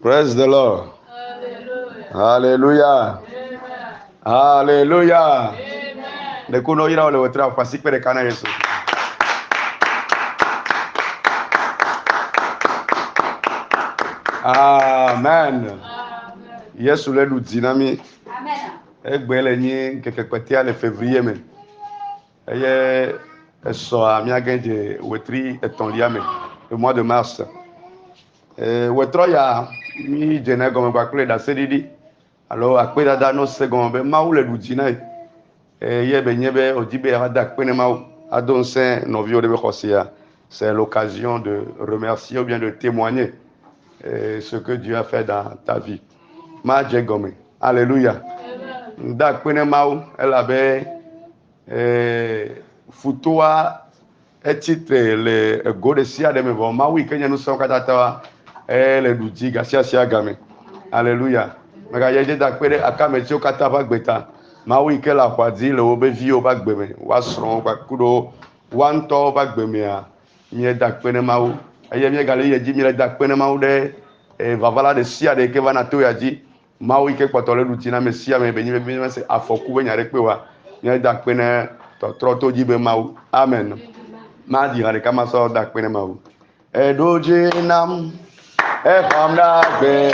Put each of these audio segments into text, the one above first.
Praise the Lord. Hallelujah. Hallelujah. Nekuno ira ole wetra kwa sikpere kana Yesu. Amen. Yesu le du dinami. Amen. Egbele ni kekekwetia le février me. Eye eso a mi agenje wetri etonlia me. Le mois de mars. Wetro ya mi jene gome ba kle da sedidi. Alors akpe dada no segon be ma le du dina. Ye be nyebe odibe ada kpene ma adon saint novio de Bekosia. C'est l'occasion de remercier ou bien de témoigner ce que Dieu a fait dans ta vie. Ma jegome. Alléluia. Da kpene ma elle avait futoa etitre le go de sia de me bon ma wi kenya no son katata le duji gasia sia game. Alléluia. Mega yeje da kpere akame ti o kata ba gbeta ma wi ke la kwadi le obe vi o ba gbeme wa sron ba kudo wan to ba gbeme a mi da kpene ma wu eye mi gale yeji mi da kpene ma wu de vavala de sia de ke va na to ya ji ma wi ke kpotole duti na me sia me be ni be se afoku be nyare pe wa mi da kpene to tro to ji be ma wu amen. Ma di hare kama so da kpene ma wu edoje nam Efamda gbe,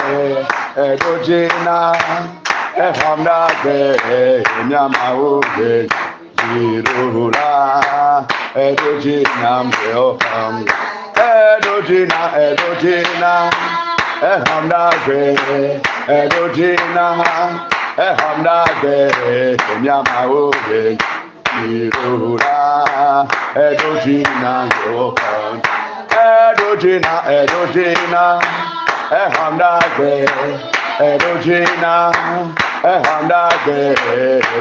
edojina. Efamda gbe, nyama oge, jirula. Edojina mbe ofam. Edojina. Efamda gbe, edojina. Efamda gbe, nyama oge, jirula. Edojina mbe ofam. Edojina, Ehamdagbe, Edojina, Ehamdagbe,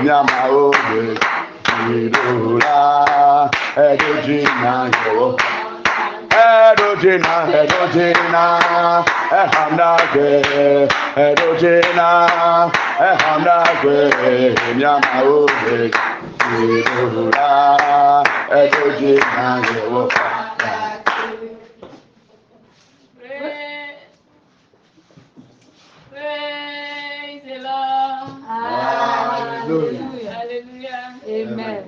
Nyama oge, Irula, Edojina, Edojina, Ehamdagbe, Edojina, Ehamdagbe, Nyama oge, Irula, Edojina, Praise the Lord. Hallelujah. Hallelujah. Amen.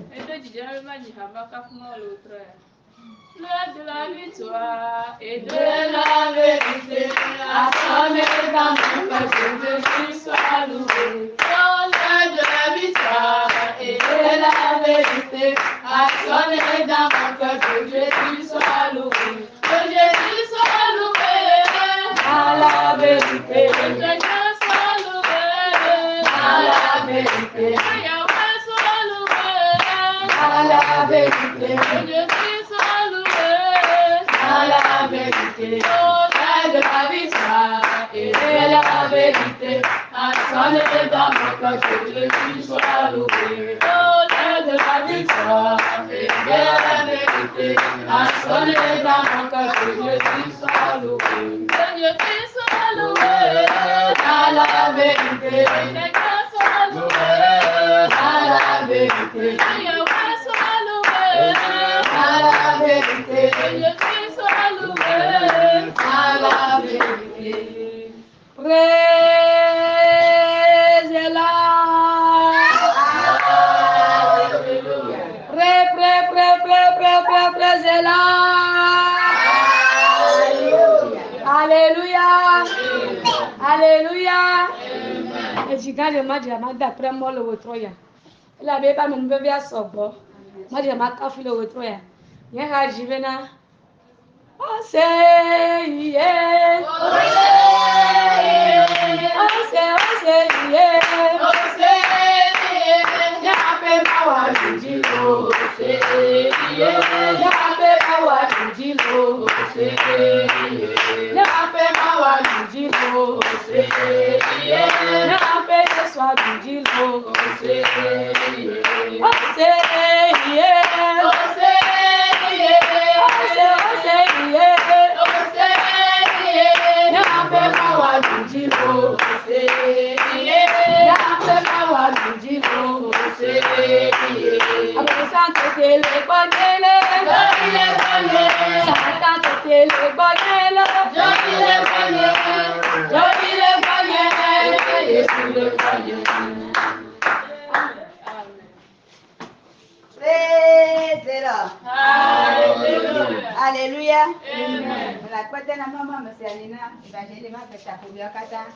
Le de la victoire et de la vérité, assommé dans mon cœur, que Jésus soit loué. Oh, le de la victoire et de la vérité, assommé dans mon cœur, que Jésus soit loué. Que Jésus soit loué à la vérité. Que Jésus soit loué à la vérité. Que Yahweh soit loué à la vérité. Que Jésus soit loué à la vérité. Oh, l'aide de la victoire et de la vérité, assommé dans mon cœur, que Jésus soit loué. Oh, l'aide de la victoire et de la vérité, assommé dans mon cœur, que Jésus soit loué. Que Jésus soit loué à la vérité. Que Dieu soit loué à la vérité. Que Yahweh soit loué à la vérité. Que Jésus soit loué à la vérité. Praise the Lord. Praise the Lord. Alléluia. Alléluia. Et je gagne le match, d'après moi le retroya. Il avait pas mon bébé à sobo. Moi j'ai ma café le retroya. Il y a un jivena. Oh c'est yeah. Oh c'est yeah. Oh c'est yeah. Ya pe ma wa jilo. Oh c'est yeah. Ya pe ma wa jilo. Oh c'est yeah. Ya pe ma wa jilo. Oh c'est yeah. Ya pe swa jilo. Oh c'est yeah. Oh c'est yeah. Oh c'est yeah. Oh c'est yeah. Oh c'est yeah. Ya pe ma wa jilo. Oh c'est yeah. Ya pe ma wa jilo. Oh c'est yeah. Après ça te le bonele. Jolie le bonele. Ça te le bonele. Jolie le bonele. maman me salina, évangile ma fait ta pour kata.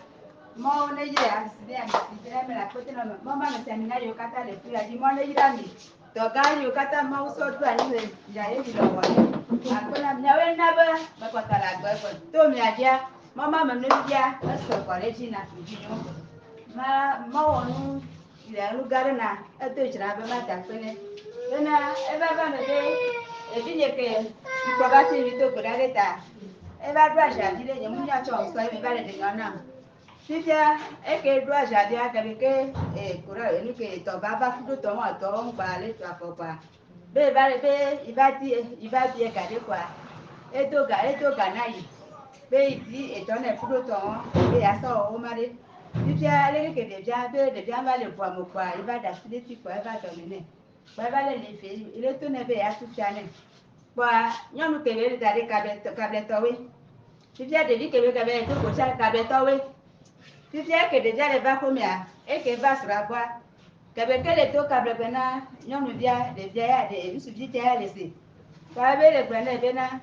Mon ne ya sidi ya sidi me la côté no maman me salina yo kata le plus di mon ne yirami. To ga yo kata ma uso tu ani le ya e bi lo wa. Akona nyawe na ba ba ko tala gbe ko. To mi adia maman me no dia e so ko le ji na bi yo. Ma wonu ya lu gare na e to chira ba ma ta pele. Bena e ba ba me de e bi nye ke ko ba ti mi to ko da ta. E ba do aja di le nye mu nya cho so e ba le de yana. Sifia eke do aja di aka be ke e ko ra ni ke to ba ba fu to mo to n gba le to apopa. Be ba le be iba ti e ka de kwa. E to ga na yi. Be ti e to na fu to be ya so o ma de. Sifia le ke de ja be de ja ba le po mo kwa iba da si le ti kwa iba to mi ne. Kwa iba le le fe ile to ne be ya tu cha ne. Kwa nyɔnu ke be da ɖe kabletɔwoe fifia ɖevi ke be kabe to kotsa kabletɔwoe fifia ke ɖevia le va xɔmea eke va srɔ̃a gbɔa kebe ke le to kablegbe na nyɔnuvia ɖevia ya ɖe ŋutsuvi tia ya le se kwa be le gblɔ nɛ bena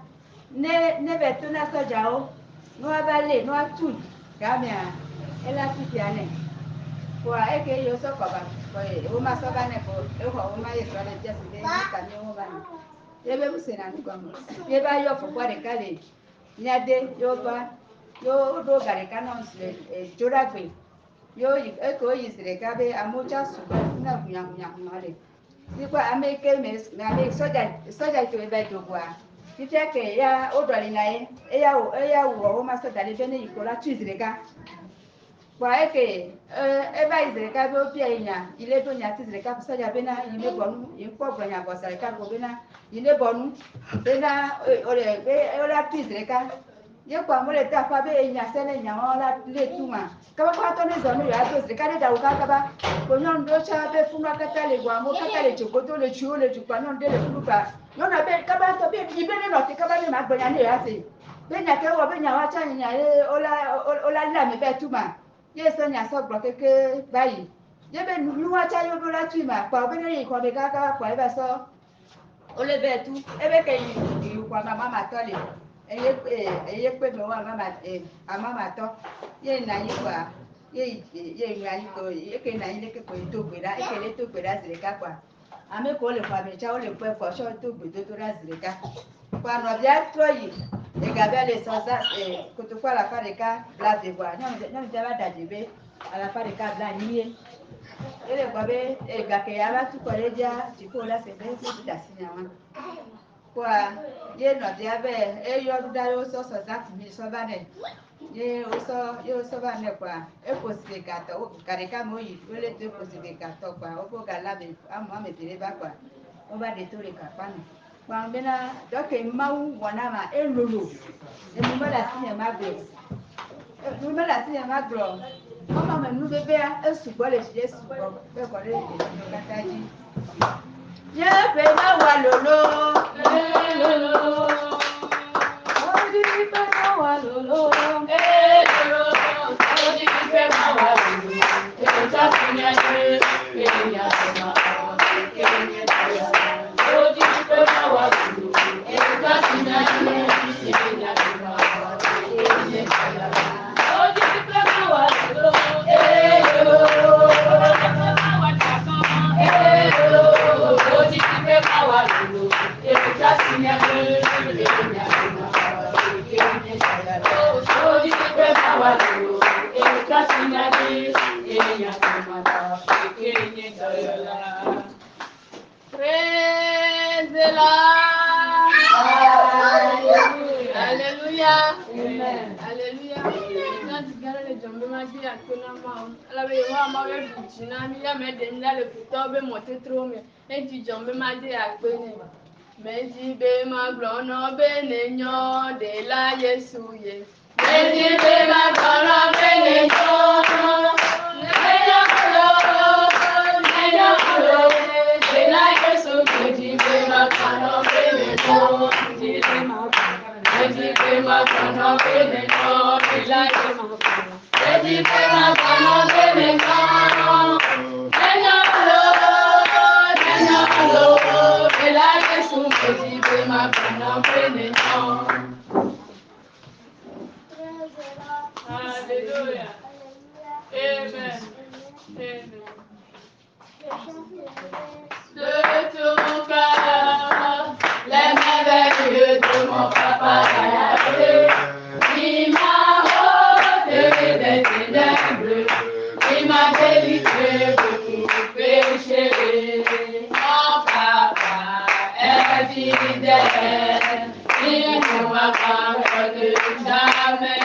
ne be to na sɔdzawo ne woava lée ne woatui gamea ela tufia nɛ kwa eke yewo sɔ kɔba woma sɔ va nɛ ko exɔ woma ye srɔ̃ le fia si be kami wo va nɛ. Ebe bu sena ni gɔme ebe ayɔ fɔkua ɖeka le miade yo va yo ɖo ga ɖeka nɔ dzoɖagbe yo yi eke woyi zi ɖeka be amewo tsa sugbɔ na hunyahunya le si kɔ ame ke ame sɔdza ke va do goa fifia ke ya wo ɖɔli na ye eya wɔ wo ma sɔ da ɖi be ne yi ko la tui zi ɖeka kpɔ eke eva yi zi ɖeka be wofia yi nya yi le do nya ti zi ɖeka sɔdza bena yi ne bɔ nu yi kpɔ gblɔ nya gɔsa ɖeka ko bena yi ne bɔ nu bena wola tui zi ɖeka ye kpɔ amewo le to aƒa be enya se ne nya wɔn la le tu ma kaba kpatɔ ne zɔ ne yɔ ato zi ɖeka ɖe da wo kaba ko nyɔnu ɖewo tsa be funua katã le go amewo katã le tsokoto le tsuwo le tu kpa nyɔnu ɖe le funu kpa nyɔnua be kaba tɔ be yi be ne nɔ te kaba ne ma gbɔ nya ne yɔ ase be nya ke wɔ be nya wa tsa nya ye wola le ame be tu ma ye sɔ nya sɔ gblɔ keke ba yi ye be nua tsa ye woɖo la tui ma kpa be ne yi xɔ me kaka kpa eva sɔ wole be tu ebe ke yi xɔ ma mamatɔ le eye kpe me wo amamatɔ ye na anyi kpa ye na anyi ko eke na anyi leke ko to gbe ɖa eke le to gbe ɖa zi ɖeka kpa ame ko le xɔ me tsa wole kpɔe kpɔ sɔ to gbe dodo ɖa zi ɖeka kpa nɔvia trɔ yi egabia le sɔ za kotoku alafa ɖeka bla ve voa nyɔnuvia va da dzi be alafa ɖeka bla anyie ele gbɔ be egake ya va tu kɔ ɖe dzia dziƒo la se be eƒu da si nya wa kpɔa ye nɔvia be eyɔ ɖa ye wosɔ sɔ za tumi sɔ va nɛ ye wosɔ va nɛ kpɔa eƒo si gatɔ ga ɖeka me woyi wole to eƒo si gatɔ kpɔa woƒe ga la ame eve ɖe va kpɔa wova ɖe to le kakpa me kpɔa bena dɔke mawu wɔna ma elolo enu mele asi nye ma gblɔ nu mele asi nye ma gblɔ mama me nu bebea esugbɔ le fi esugbɔ be kɔ ɖe eɖewo katã dzi ye ƒe ma wa lolo lolo odi ƒe ma wa lolo lolo odi ƒe ma wa lolo etɔ si nya ye enya se ma enya ya odi ƒe ma wa lolo etɔ si nya ye enya se ma enya ya odi ƒe ma wa lolo lolo Praise the Lord. Hallelujah. Amen. Hallelujah. Nanti gara le jombe ma di akona ma ala be wa ma be buchina mi ya me de nda le puto be motetro me e di jombe ma di akpene me di be ma glo no be ne nyo de la Yesu ye me di be ma glo no be ne nyo ne nyo de la Yesu me di be ma glo no be ne nyo di be ma Edi prema kono bene no, ila prema kono. Edi prema kono bene no, nenya lo, ila Yesu. Edi prema kono bene no. Alléluia. Amen. Amen. De ton cœur, les merveilles de mon papa Yahvé, qui m'a ôté des ténèbres, qui m'a délivré de tout péché. Mon papa est fidèle, il ne m'a pas perdu jamais.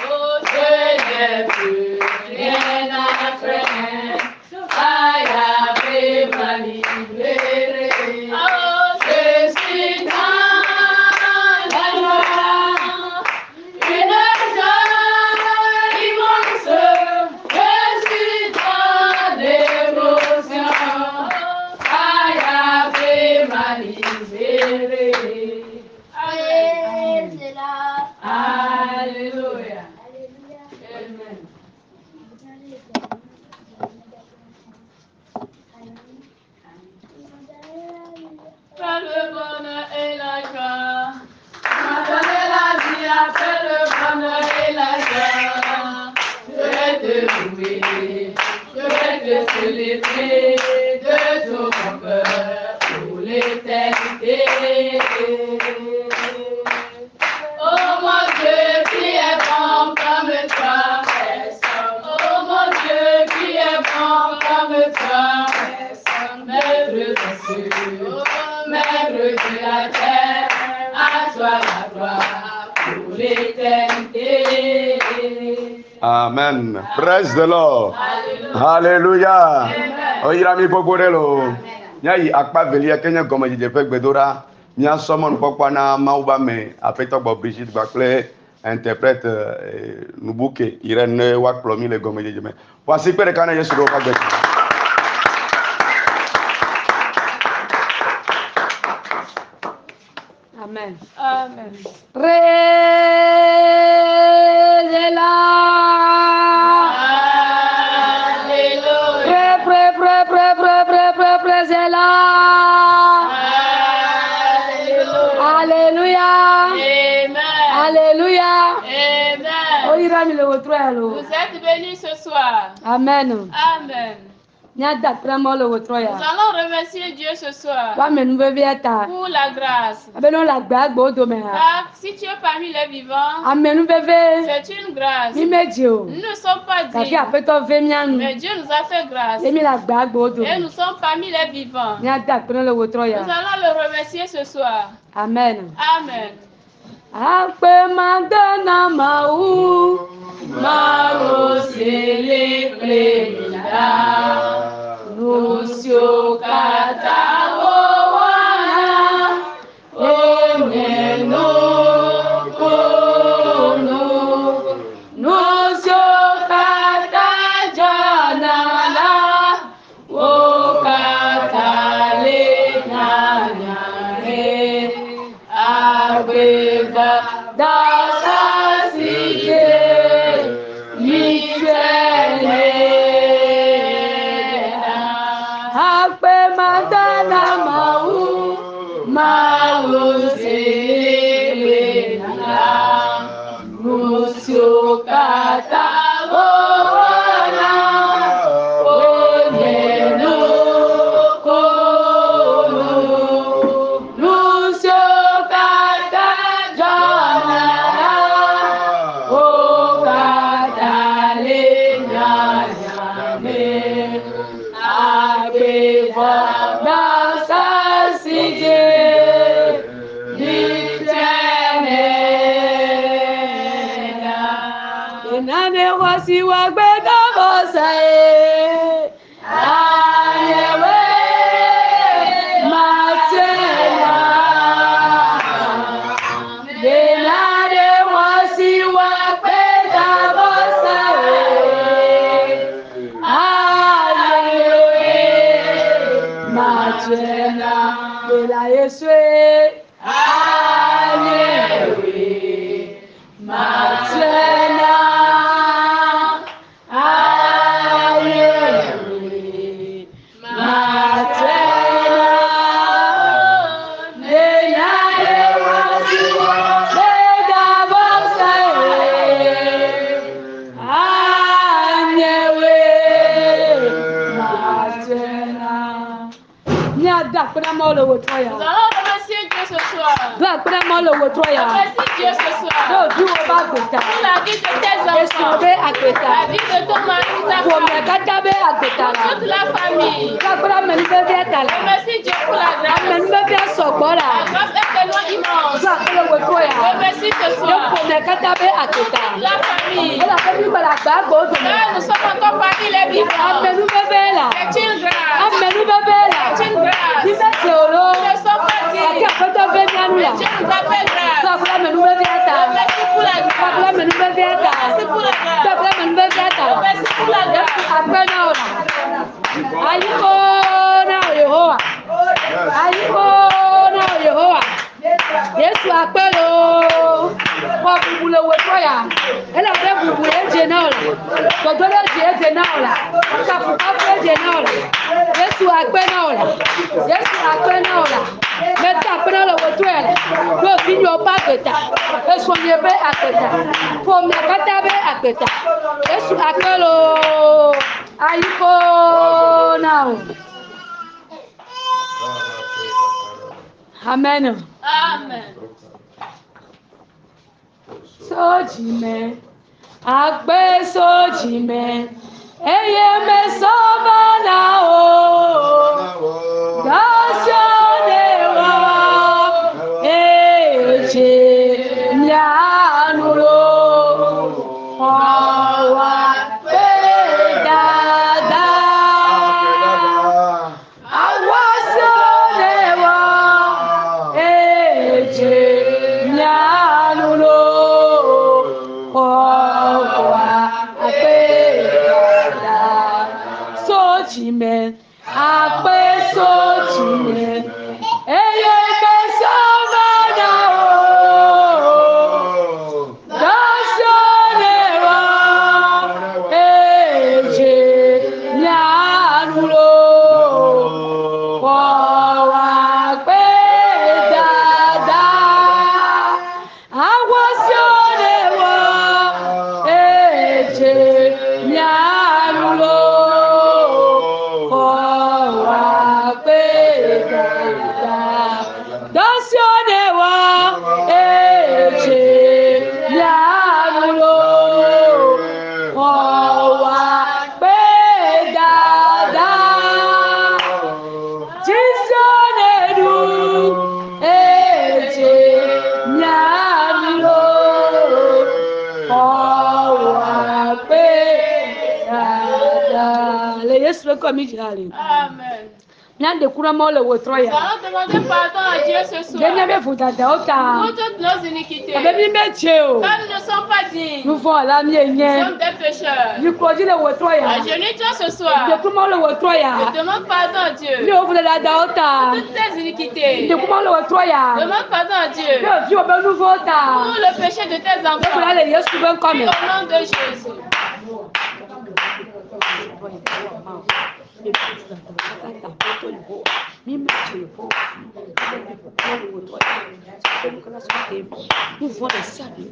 Oh, je n'ai plus rien à craindre. Yahvé m'a libéré. Oh, je suis dans la joie, une joie immense. Je suis dans l'émotion. Yahvé m'a libéré. Alléluia. Amen. Après le bonheur et la joie, m'a donné la vie après le bonheur et la joie. Je vais te louer, je vais te célébrer de tout mon cœur pour l'éternité. Oh mon Dieu qui est bon comme toi, personne. Oh mon Dieu qui est bon comme toi, personne. Maître des cieux, maître de la terre, à toi la gloire pour l'éternité. Amen. Praise the Lord. Hallelujah. Oyirami poporelo. Nyai akpa velia Kenya goma jide pe gbedora. Nya somon pokwa na mauba me apeto bo Brigitte Baclé interprète nubuke Irene wak plomi le goma jide me. Wasi pere kana Yesu ro ka gbet. Amen. Amen. Praise-la. Alléluia. Praise-la. Alléluia. Alléluia. Amen. Alléluia. Amen. Vous êtes bénis ce soir. Amen. Amen. Nous allons remercier Dieu ce soir pour la grâce. Car si tu es parmi les vivants, c'est une grâce. Nous ne sommes pas dignes, mais Dieu nous a fait grâce. Et nous sommes parmi les vivants. Nous allons le remercier ce soir. Amen. Amen. Akpe magana mau Maro celebrenda, Lucio Catawana, Oneno Kono, Lucio Catajanala, O Catalina, Abeba, Dasa Sige, Akpe magana mau Maro celebrenda, Lucio Catawana, Oneno Kono, Lucio Catajana, O Catalina, Abeba, Dasa Sige, Nane wasi wagbeda bosae Ayewe Matena Nane wasi wagbeda bosae Ayewe Matena Bela Yeswe Ayewe Matena, Ayewe akpena mo le wotroya. Nous allons remercier Dieu ce soir. Do akpena mo le wotroya. Remercie Dieu ce soir. Do du wo ba gbeta. Pour la vie de tes Yesu enfants. be agbeta. La vie de ton mari, ta Wo me femme. kata be agbeta Pour toute la. la famille. Do akpena me be be atala. Remercie Dieu pour la grâce. Amen be be sogbo La la. grâce est tellement immense. Do akpena wotroya. Remercie ce Do soir. wo me kata be agbeta. La famille. Ela be bi bala gba go do. Là, nous sommes encore parmi les vivants. Amen be be la. C'est une grâce. Amen be be la. C'est une grâce. Di be te oro. Nous ne sommes pas Ati dignes. apeto be mi anu la. Dieu nous a fait Do grâce. akpena me be be ata. Remercie pour la Do grâce. akpena me be be ata. Remercie pour la Do grâce. akpena me be be ata. Remercie pour la grâce. Akpena ora. Ayiko na Yehowa. Ayiko na Yehowa. Yesu akpelo. Wa bubu le wotroya. Ela be bubu eje na ola. Todolo eje na ola. Kafu kafu eje na ola. Yesu akpena ola. Yesu akpena ola. Meta akpena le wotroya. Do vinyo ba gbeta. Yesu onye be agbeta. Fo me kata be agbeta. Yesu akpelo. Ayiko na o. Amen. Amen. Sojime, agbe sojime, eye me sobana o, dasionewa, eje nyanulo, owa pe dada, awasionewa, eje nyanulo. Sojime, agbe sojime, eye me sobana o, dasionewa, eje nyanulo, owa pe dada, awasionewa, eje nyanulo, owa pe dada, dasionewa, eje nyanulo, owa pe dada, jisonedu, eje nyanulo, owa pe dada. Le Yesu le komi jirale. Amen. Mian de kura mo le Nous wotroya. allons demander pardon à Dieu ce soir. Genya be futada ota. Pour toutes nos iniquités. Abebi me cheo. Car nous ne sommes pas dignes. Nous font la Nous mienye. sommes des pécheurs. Ni koji le wotroya. Agenouille-toi ce De soir. kuma le wotroya. Et demande pardon à Ni Dieu. o fule da ota. Toutes tes iniquités. De kuma le wotroya. Demande pardon à Ni Dieu. o fi obe nouveau Pour ta. le péché de tes Ne fula enfants. le Yesu ben Au come. nom de Jésus. Nous voulons les saluer.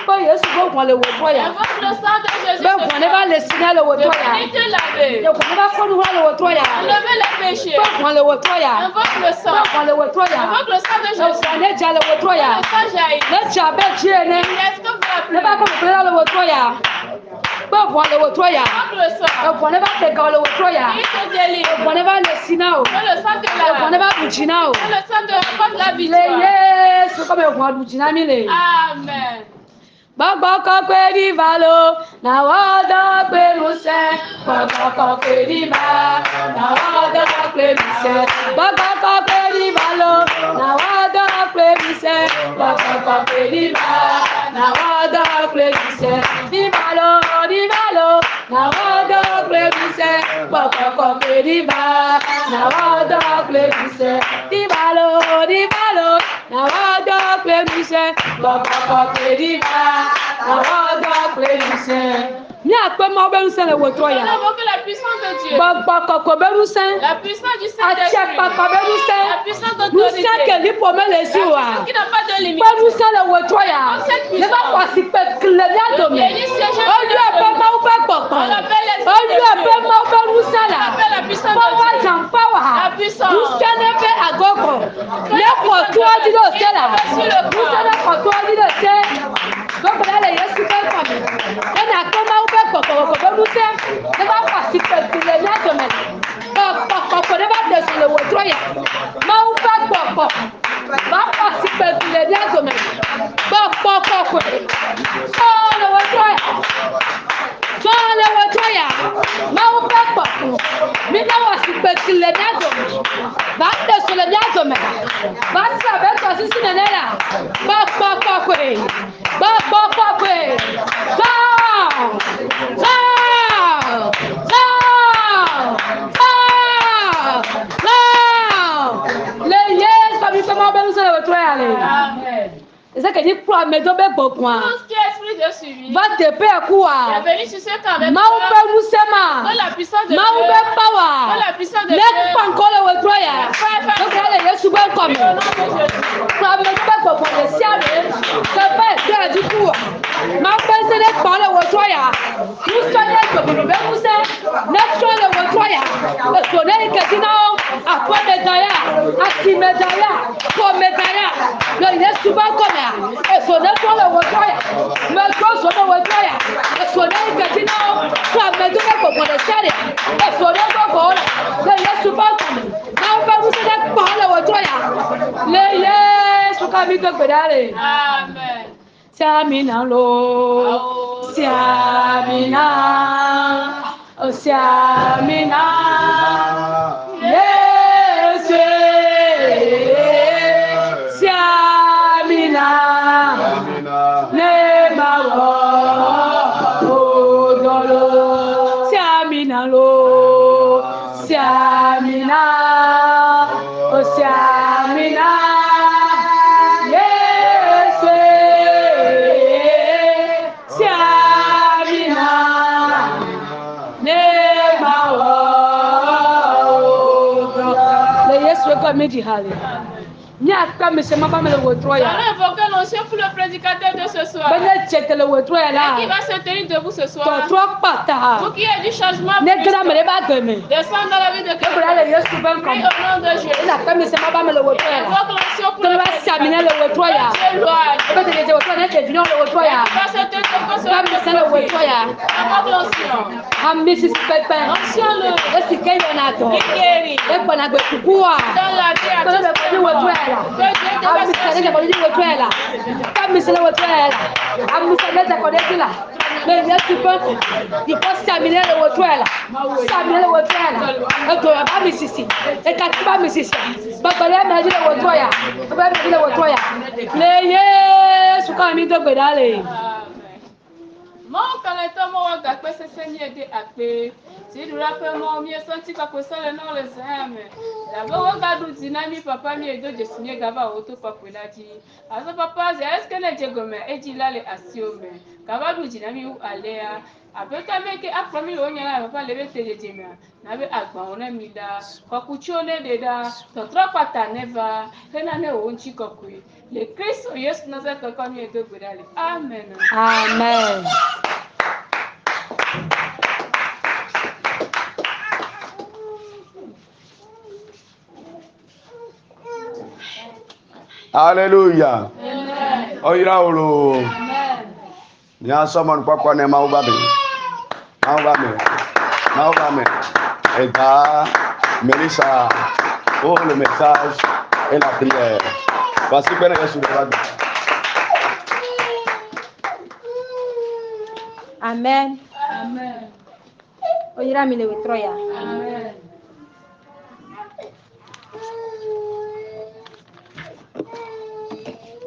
Bon, Yesu bon pour le wotroya. Invoque le sang de Jésus. Ben pour ne pas le signer le De wotroya. venir te laver. Ne pas faire nous le wotroya. Enlever les péchés. Ben pour le wotroya. Invoque le sang. Ben pour le wotroya. Invoque le sang de Ne Jésus. pour ne jale wotroya. Le sang jaillit. Ne jabe tiene. Est-ce que vous Ne pas appelez? comme le wotroya. Ben pour le wotroya. Invoque le sang. Pour ne pas te le wotroya. Il te délivre. Pour ne pas le sinao. Que le sang te Pour ne lave. pas bujinao. Que le sang te rapporte la Le victoire. Yesu comme pour bujinami le. Amen. Gbọ́gbọ́kọ́ pé ní balo, làwọn ọ̀dọ́ pé musẹ́. Gbọ́gbọ́kọ́ pé ní bá, làwọn ọ̀dọ́ pé musẹ́. Gbọ́gbọ́kọ́ pé ní balo, làwọn ọ̀dọ́ pé musẹ́. Gbọ́gbọ́kọ́ pé ní bá, làwọn ọ̀dọ́ pé musẹ́. Ní balo, làwọn ọ̀dọ́ pé musẹ́. Gbọ́gbọ́kọ́ pé ní bá, làwọn ọ̀dọ́ pé musẹ́. Ní balo, làwọn ọ̀dọ́ pé musẹ́. Gbọ́gbọ́kọ́ pé ní bá. Àwọn ọ̀dọ́ pé mi sẹ́, Miakpe mawo be nusẽ le wòtrɔ Nous ya. invoquons la puissance de Dieu. Gbɔgbɔ kɔkɔ be nusẽ. La puissance du Saint-Esprit. Atsiakpakpa be nusẽ. La puissance Nusẽ d'autorité. ke liƒo mele esi La oa. puissance qui n'a pas de limite. Be nusẽ le wòtrɔ ya. Ne va xɔ asi kpe le mía dome. Oyɔe be mawo be gbɔgbɔ. Oyɔe be mawo be nusẽ la. Power and power. Nusẽ ne be agogo. Ne xɔtoa dzi ɖo se la. Nusẽ ne xɔtoa dzi ɖo se. Gbɔgbɔ la le Yesu be kɔme. Ne nakpɔ mawo be gbɔgbɔ be nusẽ. Ne va xɔ asi kpe le mía dome. Gbɔgbɔ ne va de su le wòtrɔ ya. Mawo be gbɔgbɔ. Va xɔ asi kpe le mía dome. Gbɔgbɔ kɔkɔe. Sɔ le wòtrɔ ya. Sɔ le wòtrɔ ya. Mawo be gbɔgbɔ. Mi na wɔ asi kpe le mía dome. Va de su le mía dome. Va se abe tɔsisi nene la. Gbɔgbɔ kɔkɔe. Gbɔgbɔ kɔkɔe. Sɔ. Sɔ. Sɔ. Le Yesu kɔmi fɛn ma bɛ nusɛ le wòtrɔ ya le. Amen. Ese ke nyi kplɔ ame do be gbɔgbɔa. Tout ce qui est esprit de suivi. Va teƒe Il est kua. venu sur ce camp avec Mawu toi. be nusẽ ma. Dans la puissance de Mawu Dieu. be power. Dans la puissance de Ne Dieu. kpɔ ŋkɔ le wòtrɔ ya. Gbɔgbɔ le Yesu be kɔme. Au nom de Jésus. Kplɔ ame do be gbɔgbɔ le sia le. Teƒe de dziku. Mawu be ŋusẽ ne kpɔ le wòtrɔ ya. Nusɔ ne gbɔgbɔ be nusẽ. Ne trɔ le wòtrɔ ya. Eso ne yi ke dzi na wo. Aƒeme da ya. Asime da ya. Kɔme da ya. Le Yesu be kɔmea. Eso ne trɔ le wòtrɔ ya. Metrɔ zɔ le wòtrɔ ya. Eso ne yi ke dzi na wo. Kplɔ ame do be gbɔgbɔ le sia le. Eso ne gbɔgbɔ le. Le Yesu be kɔme. Mawu be ŋusẽ ne kpɔ le wòtrɔ ya. Le Yesu kami do gbe ɖa le. Amen. Siamina lo, siamina, oh siamina, Yesu, siamina, ne mawo, odolo, siamina lo, siamina, oh siamina. Méjì halé. Ni akpa monsieur mama me le wòtrɔ ya. Allons invoquer l'onction pour le prédicateur de ce soir. Bene tsete le wòtrɔ ya la. Qui va se tenir debout ce soir. Tɔtrɔ kpata. Pour qu'il y ait du changement. Ne gana me le ba geme. Descends dans la vie de Ebra quelqu'un. le Yesu ben Prie kom. au nom de Jésus. Ina akpa monsieur mama me le wòtrɔ ya la. Invoque l'onction pour Tɔn le ba samina le wòtrɔ ya. Dieu loin. Ebe te je wòtrɔ ne te vino le wòtrɔ ya. Qui va se tenir debout ce Ba monsieur le wòtrɔ ya. Invoque l'onction. Ami sisi pɛpɛ. Onction le. Esi ke yɔna dɔ. Qui guérit. Ekpɔna gbe kukua. Dans la vie à Tɔn bɛ kɔni wòtrɔ ya la. Ami sisi ne kɔni wòtrɔ ya la. Ami sisi ne wòtrɔ ya la. Ami sisi ne te kɔni ti la. Le Yesu ben kom. Iko samina le wòtrɔ ya la. Samina le wòtrɔ ya la. Eto ya ba mi sisi. Ekati ba mi sisi. Gbɔgbɔlɛ mɛ di le wòtrɔ ya. Ebe mɛ di le wòtrɔ ya. Le Yesu kɔ mi do gbe ɖa le. Mon canton, mon gâteau, c'est Seigneur de Akpe. Si nous rappelons, mieux senti qu'à cause de non les âmes. La bonne gâteau dynamique, papa, mieux de signer Gaba auto papulati. Alors, papa, est-ce que les jégomés et dit là les assiomés? Gaba du dynamique ou aléa. Après, tu as mis que famille, on y a pas levé tes jémés. N'avait agba, on a mis là. Kakuchone de da. Totra pata neva. Renane on chikokui. Le Christ, yes, nous a comme il de Amen. Amen. Alléluia. Amen. Oyira olo. Amen. Ni asoma nkpakwa ne mawu ba me. Mawu ba me. Mawu ba me. Eda, Melissa, oh le message et la prière. Parce que ben Yesu de la. Amen. Amen. Oyira mi le wòtrɔ ya. Amen.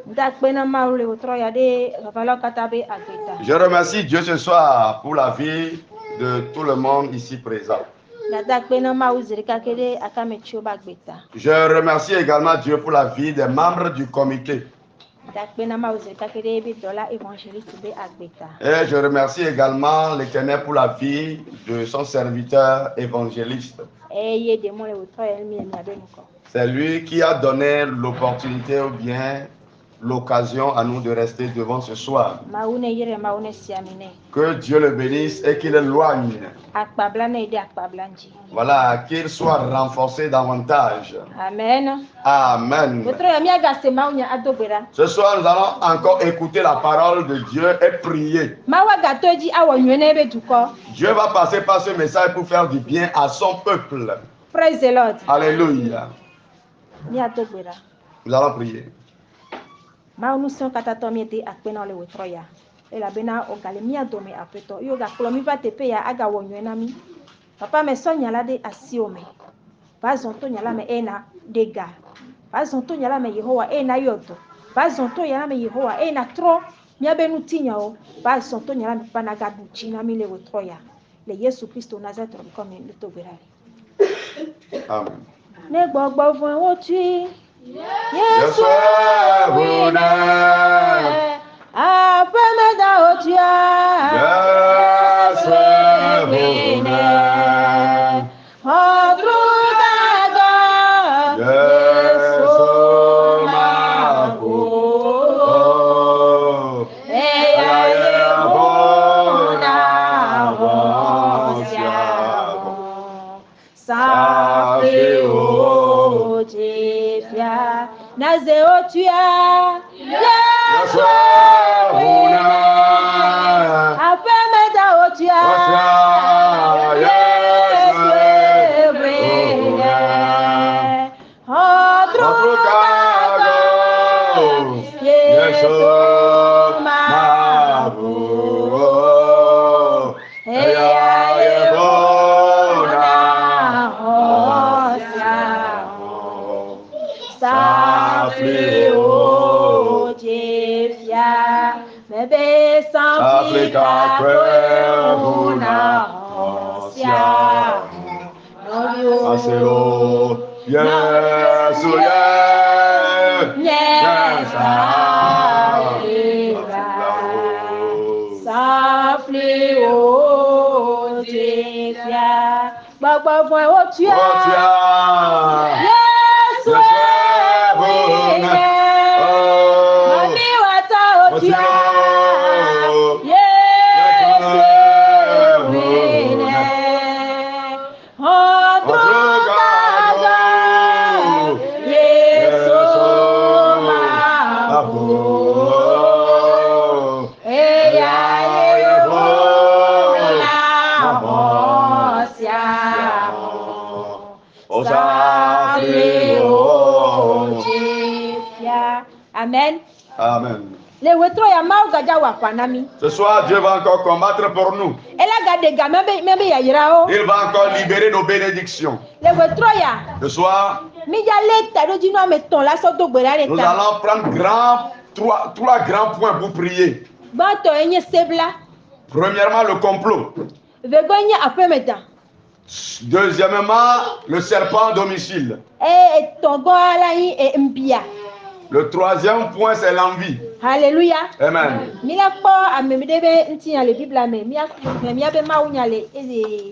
Ndakpe na mawu le wòtrɔ ya ɖe vavalawo katã be agbeta. Je remercie Dieu ce soir pour la vie de tout le monde ici présent. Ndakpe na mawu zi ɖeka ke ɖe akametsiwo be agbeta. Je remercie également Dieu pour la vie des membres du comité. Et je remercie également l'Éternel pour la vie de son serviteur évangéliste. C'est lui qui a donné l'opportunité ou bien l'occasion à nous de rester devant ce soir. Que Dieu le bénisse et qu'il l'éloigne. Voilà, qu'il soit renforcé davantage. Amen. Amen. Ce soir, nous allons encore écouter la parole de Dieu et prier. Dieu va passer par ce message pour faire du bien à son peuple. Praise the Lord. Alléluia. Nous allons prier. Papa me so nyala de asiome. Bazonto nyala me ena dega. Bazonto nyala me Yehowa ena yodo. Bazonto nyala me Yehowa ena tro. Miabenu tinyao. Bazonto nyala me panaga buchina mi le wotroya. Le Yesu Kristo Nazareth comme le togberari. Amen. Ne gbogbo fun wo tu. Yesu wuna. Afemeda otia. Yesu wuna. Amen. Amen. Ce soir, Dieu va encore combattre pour nous. Il va encore libérer nos bénédictions. Ce soir, nous allons prendre trois grands points pour prier. Premièrement, le complot. Deuxièmement, le serpent à domicile. Le troisième point, c'est l'envie. Alléluia. Amen.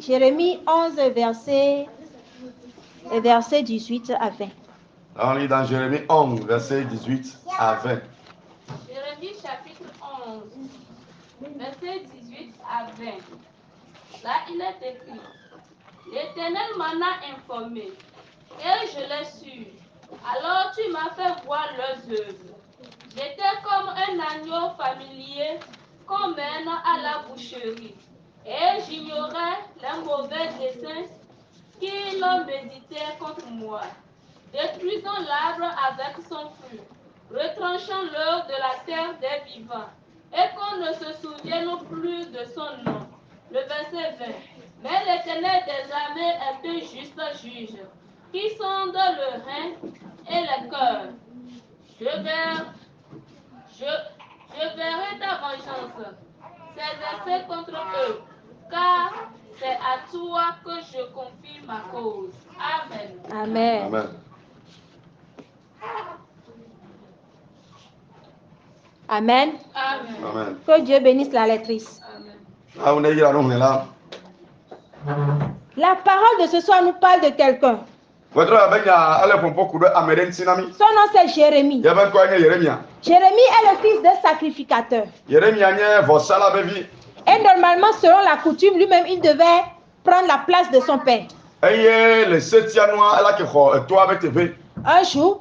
Jérémie 11, verset 18 à 20. On lit dans Jérémie 11, verset 18 à 20. Jérémie chapitre 11, verset 18 à 20. Là, il est écrit: L'Éternel m'en a informé, et je l'ai su. Alors tu m'as fait voir leurs œuvres. J'étais comme un agneau familier qu'on mène à la boucherie, et j'ignorais les mauvais desseins qu'ils méditaient contre moi, détruisant l'arbre avec son fruit, retranchant l'heure de la terre des vivants, et qu'on ne se souvienne plus de son nom. Le verset 20. Mais l'Éternel des armées est un juste juge, qui sonde le rein et le cœur. Je verrai ta vengeance s'exercer contre eux, car c'est à toi que je confie ma cause. Amen. Amen. Amen. Amen. Amen. Que Dieu bénisse la lectrice. Ah, on est là, on est là. La parole de ce soir nous parle de quelqu'un. Votre abenya, allez pour beaucoup de Américains Sinami. Son nom c'est Jérémie. Y'a quoi, Jérémia? Jérémie est le fils d'un sacrificateur. Jérémia, vos salles bévi. Et normalement, selon la coutume, lui-même, il devait prendre la place de son père. Et le 7e mois, elle a que toi avec TV. Un jour,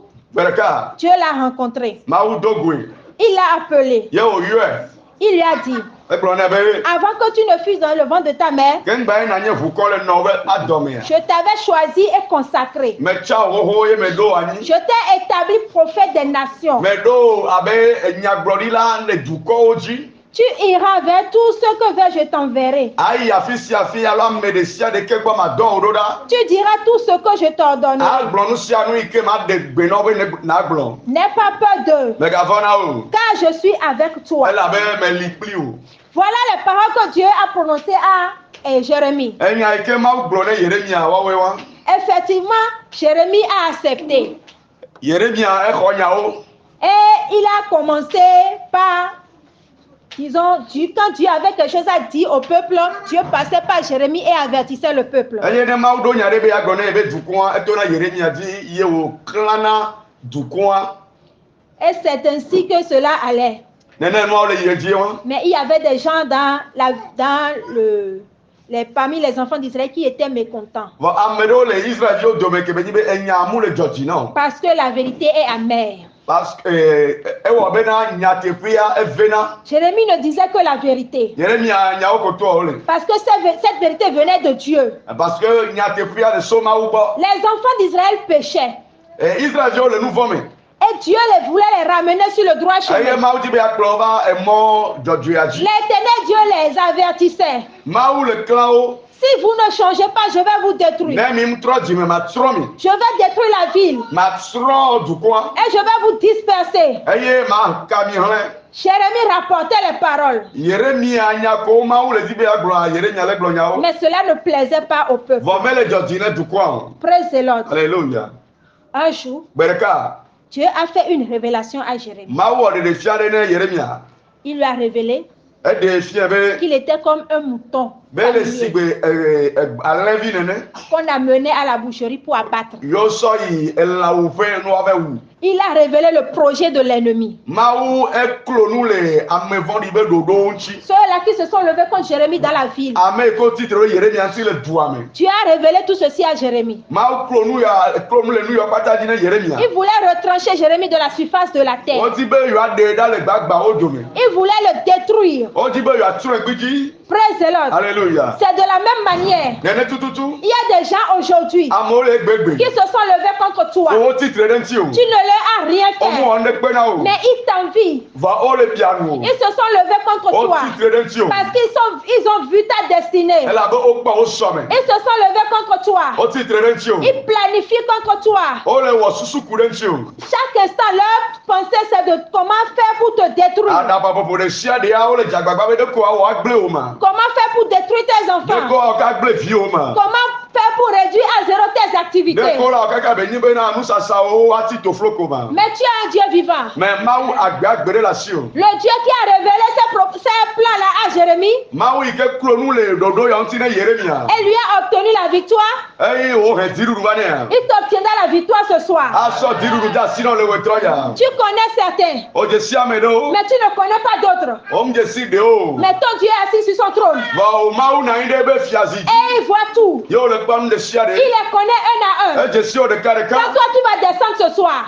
Dieu l'a rencontré. Il l'a appelé. Il lui a dit, avant que tu ne fusses dans le ventre de ta mère, je t'avais choisi et consacré. Je t'ai établi prophète des nations. Tu iras vers tout ce que vers je t'enverrai. Tu diras tout ce que je t'ordonnerai. N'aie pas peur d'eux, car je suis avec toi. Voilà les paroles que Dieu a prononcées à Jérémie. Effectivement, Jérémie a accepté. Et il a commencé par... Disons, quand Dieu avait quelque chose à dire au peuple, Dieu passait par Jérémie et avertissait le peuple. Et c'est ainsi que cela allait. Mais il y avait des gens parmi les enfants d'Israël qui étaient mécontents. Parce que la vérité est amère. Parce que Jérémie ne disait que la vérité. Parce que cette vérité venait de Dieu. Les enfants d'Israël péchaient. Et Dieu voulait les ramener sur le droit chemin. L'Éternel Dieu les avertissait. Si vous ne changez pas, je vais vous détruire. Je vais détruire la ville. Et je vais vous disperser. Jérémie rapportait les paroles. Mais cela ne plaisait pas au peuple. Praise the Lord. Alléluia. Un jour, Dieu a fait une révélation à Jérémie. Il lui a révélé qu'il était comme un mouton qu'on a mené à la boucherie pour abattre. Il a révélé le projet de l'ennemi. Ceux-là qui se sont levés contre Jérémie dans la ville. Dieu a révélé tout ceci à Jérémie. Il voulait retrancher Jérémie de la surface de la terre. Il voulait le détruire. Praise the Lord. Alléluia. C'est de la même manière. Il y a des gens aujourd'hui qui se sont levés contre toi. Tu ne leur as rien fait. Mais ils t'envient. Ils se sont levés contre toi. Parce qu'ils ont vu ta destinée. Ils se sont levés contre toi. Ils planifient contre toi. Chaque instant, leur pensée c'est de comment faire pour te détruire. Comment faire pour détruire tes enfants? Comment faire pour réduire à zéro tes activités? Mais tu as un Dieu vivant. Le Dieu qui a révélé ces plans-là à Jérémie. Et lui a obtenu la victoire. Il t'obtiendra la victoire ce soir. Tu connais certains. Mais tu ne connais pas d'autres. Mais ton Dieu est assis sur son trône. Et il voit tout. Il les connaît un à un. Quand toi tu vas descendre ce soir.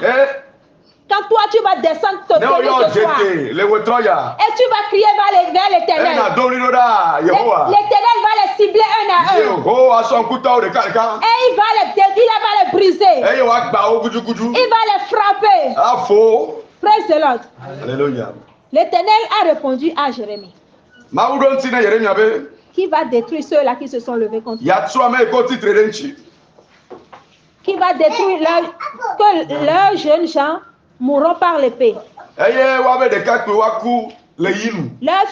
Quand toi tu vas descendre ce soir. Et tu vas crier vers l'Éternel. L'Éternel va les cibler un à un. Et il va les briser. Il va les frapper. Praise the Lord. Alléluia. L'Éternel a répondu à Jérémie. Qui va détruire ceux-là qui se sont levés contre lui. Qui va détruire que leurs jeunes gens mourront par l'épée. Leurs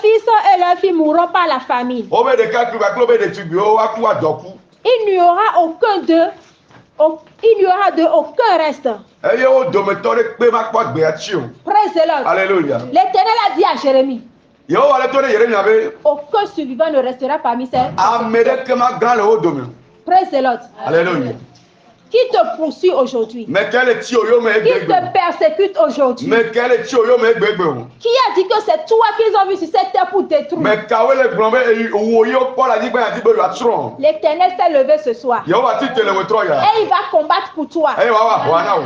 fils et leurs filles mourront par la famine. Il n'y aura aucun d'eux il y aura de aucun reste. eye wo dometɔ ɖe kpe makpɔ agbea tsi o. Praise the Lord. Alléluia. L'Éternel a dit à Jérémie, Yehowa le tɔ ɖe Yeremia be aucun survivant ne restera parmi ces. ame ɖeke magã le wo dome. Praise the Lord. Alléluia. Qui te poursuit aujourd'hui? Mais quel tsi o yome Qui egbegbe. te persécute aujourd'hui? Mais quel tsi o yome egbegbe o. Qui a dit que c'est toi qu'ils ont vu sur cette terre pour détruire? Mais kawe le gblɔm be wo yewo kpɔ le anyigba ya di be yewoatsrɔ̃. L'Éternel s'est levé ce soir. Yehowa ti te le wetrɔ ya. Et il va combattre pour toi. Eye wa wa ʋua na wo.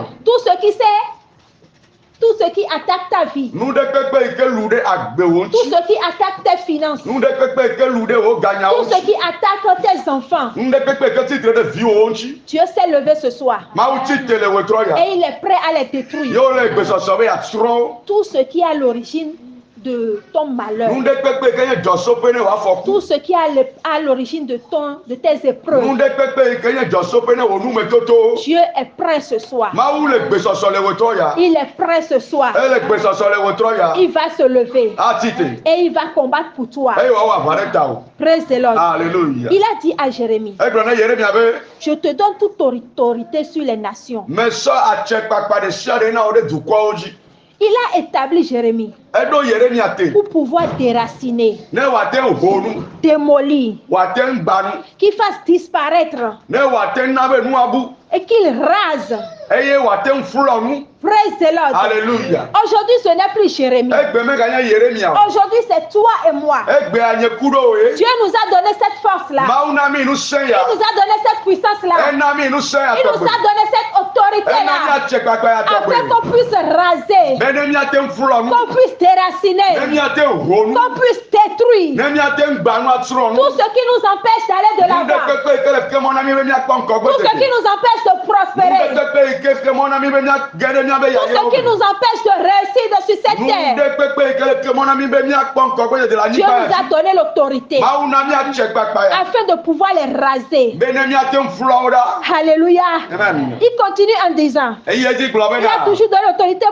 Tout ce qui attaque ta vie. Nu ɖe kpekpe yi ke lu ɖe agbewo Tout ŋuti. ce qui attaque tes finances. Nu ɖe kpekpe yi ke lu ɖe wo ganyawo Tout ce ŋuti. qui attaque tes enfants. Nu ɖe kpekpe yi ke tsitre ɖe viwo ŋuti. Dieu s'est levé ce soir. Mawu ti te le wetrɔ ya. Et il est prêt à les détruire. Yewo le gbesɔsɔ be yatsrɔ̃ wo. Tout ce qui est à l'origine de ton malheur. Nu ɖe kpekpe yi ke nye dzɔsoƒe ne wòafɔku. Tout ce qui est à l'origine de tes Nu épreuves. ɖe kpekpe yi ke nye dzɔsoƒe ne wò numetotowo. Dieu est prêt ce soir. Mawu le gbesɔsɔ le wetrɔ ya. Il est prêt ce soir. Ele gbesɔsɔ le wetrɔ ya. Il va se lever. Ati te. Et il va combattre pour toi. Eye wa wɔ aʋa ɖe ta o. Praise the Lord. Alléluia. Il a dit à Jérémie, Egblɔ ne Yeremia be je te donne toute autorité sur les nations. mesɔ atsekpakpa ɖe sia ɖe na wo ɖe dukɔwo dzi. Il a établi Jérémie Eɖo Yeremia te pour pouvoir déraciner, ne wòate ŋu ho nu, démolir, wòate ŋu gba nu, qu'il fasse disparaître ne wòate ŋu na be nu abu, et qu'il rase. eye wòate ŋu flɔ nu. Praise the Lord. Alléluia. Aujourd'hui, ce n'est plus Jérémie. Egbe meganye Yeremia o. Aujourd'hui, c'est toi et moi. Egbe anye ku ɖo wo ye. Dieu nous a donné cette force-là. Mawu na mi nusẽ Il ya. nous a donné cette puissance-là. Ena mi nusẽ ya Il nous tɔgbe. a donné cette Ena mi autorité-là. atsekpakpa ya Afin tɔgbe. qu'on puisse raser, Be ne miate ŋu flɔ nu, qu'on puisse ne déraciner, miate ŋu ho nu, qu'on puisse détruire ne miate ŋu gba nu atsrɔ̃ nu. tout ce qui nous empêche d'aller de Nu ɖe l'avant, kpekpe yi ke le kemɔ na mi be miakpɔ ŋkɔgbe tout ce qui tete. nous empêche de Nu ɖe prospérer, kpekpe yi ke kemɔ na mi be miage ɖe miabe tout ce yayewo qui me. nous empêche de réussir sur cette Nu terre. ɖe kpekpe yi ke le kemɔ na mi be miakpɔ ŋkɔgbe tete le Dieu anyigba nous ya a dzi. donné l'autorité Mawu na miatsekpakpa ya. afin de pouvoir les raser. Be ne miate ŋu flɔ wo ɖa. Alléluia. Amen. Il continue en disant, Eye edzi gblɔ be il a na. toujours donné l'autorité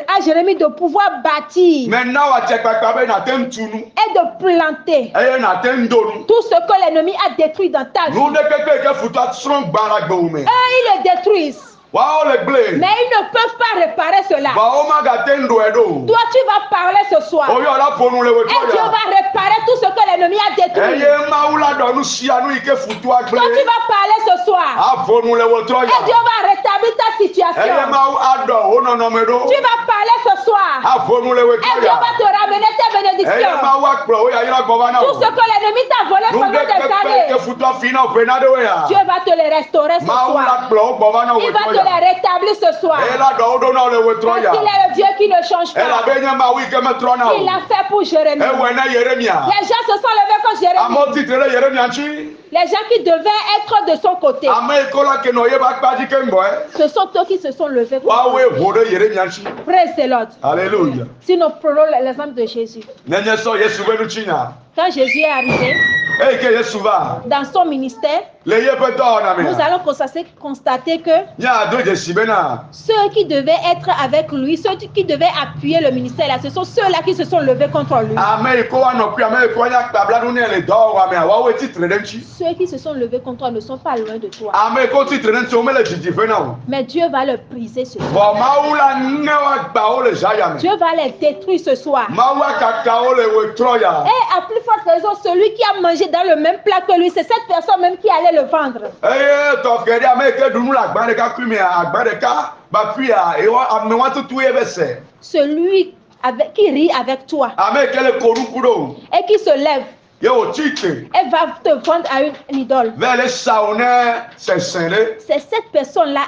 à Jérémie de pouvoir bâtir Mɛ na wò atsekpakpa be nate ŋu tu nu. et de planter Eye nate ŋu do nu. tout ce que l'ennemi a détruit dans ta vie. Nu ɖe kpekpe yi ke futɔ atsrɔ̃ gba le agbewo me. Eux, ils le détruisent, Woawo le gble. mais ils ne peuvent pas réparer cela. Woawo magate ŋu ɖoe ɖo. Toi, tu vas parler ce soir. Woyɔ la ƒo nu le Et wetrɔ Dieu ya. va réparer tout ce que l'ennemi a détruit. Eye Mawu la ɖɔ nu sia nu yi ke futua Toi, tu gble. vas parler ce soir. Avo nu le wetrɔ Et Dieu ya. va rétablir ta Eye situation. Mawu aɖɔ wo nɔnɔme ɖo. Tu vas parler ce soir. Avo nu le Et wetrɔ Dieu ya. va te ramener tes Eye bénédictions. Mawu akplɔ wo yayra gbɔ va na Tout wo. ce que l'ennemi t'a volé Nu pendant ɖe des kpekpe yi années, ke futɔ fi na wo ƒe na ɖe wo ya. Dieu va te les restaurer ce Mawu la soir. kplɔ wo gbɔ va na wo Il va te wetrɔ ya. les rétablir ce soir. Eye la ɖɔ wo ɖo na wo le wetrɔ Parce ya. qu'il est le Dieu qui ne change Elabe pas. nye Mawu yi ke metrɔ na Il o. l'a fait pour Jérémie. Ewɔe na Yeremia. Les gens se sont levés contre Jérémie. Amewo titre ɖe Yeremia ŋuti. Les gens qui devaient être de son côté, Ame yi ke la ke nɔ ye ƒe akpa dzi ke ŋgɔe. ce sont eux qui se sont levés contre Woawoe lui. ʋu ɖe Yeremia ŋuti. Praise the Lord. Alléluia. Si nous prenons l'exemple de Jésus, Nenye sɔ Yesu ƒe nutsinya. quand Jésus est arrivé Eyi ke Yesu va dans son ministère, le yeƒe dɔwɔna nous me. allons constater que Míado dzesi bena ceux qui devaient être avec lui, ceux qui devaient appuyer le ministère là, ce sont ceux-là qui se sont levés contre lui. ame yi ke woanɔ kpli ame yi ke woanya kpabla ne le dɔwɔwamea woawoe titre ɖe ŋuti. Ceux qui se sont levés contre toi ne sont pas loin de toi. Ame yi ke wotitre ɖe ŋuti womele didiƒe na o. Mais Dieu va le briser ce soir. Vɔ Mawu la ne woagba wo le zaya me. Dieu va les détruire ce soir. Mawu akaka wo le wetrɔ ya. Et à plus forte raison, celui qui a mangé dans le même plat que lui, c'est cette personne même qui allait le vendre. Eye tɔkɛ ɖe ame yi ke ɖu nu le agba ɖeka kui mea agba ɖeka bakuia ame wa tutu ye be se. Celui qui rit avec toi Ame yi ke le ko nuku ɖo. et qui se lève Ye wòtsi te. et va te vendre à une idole. Ve le sa wo ne sesẽ ɖe. C'est cette personne-là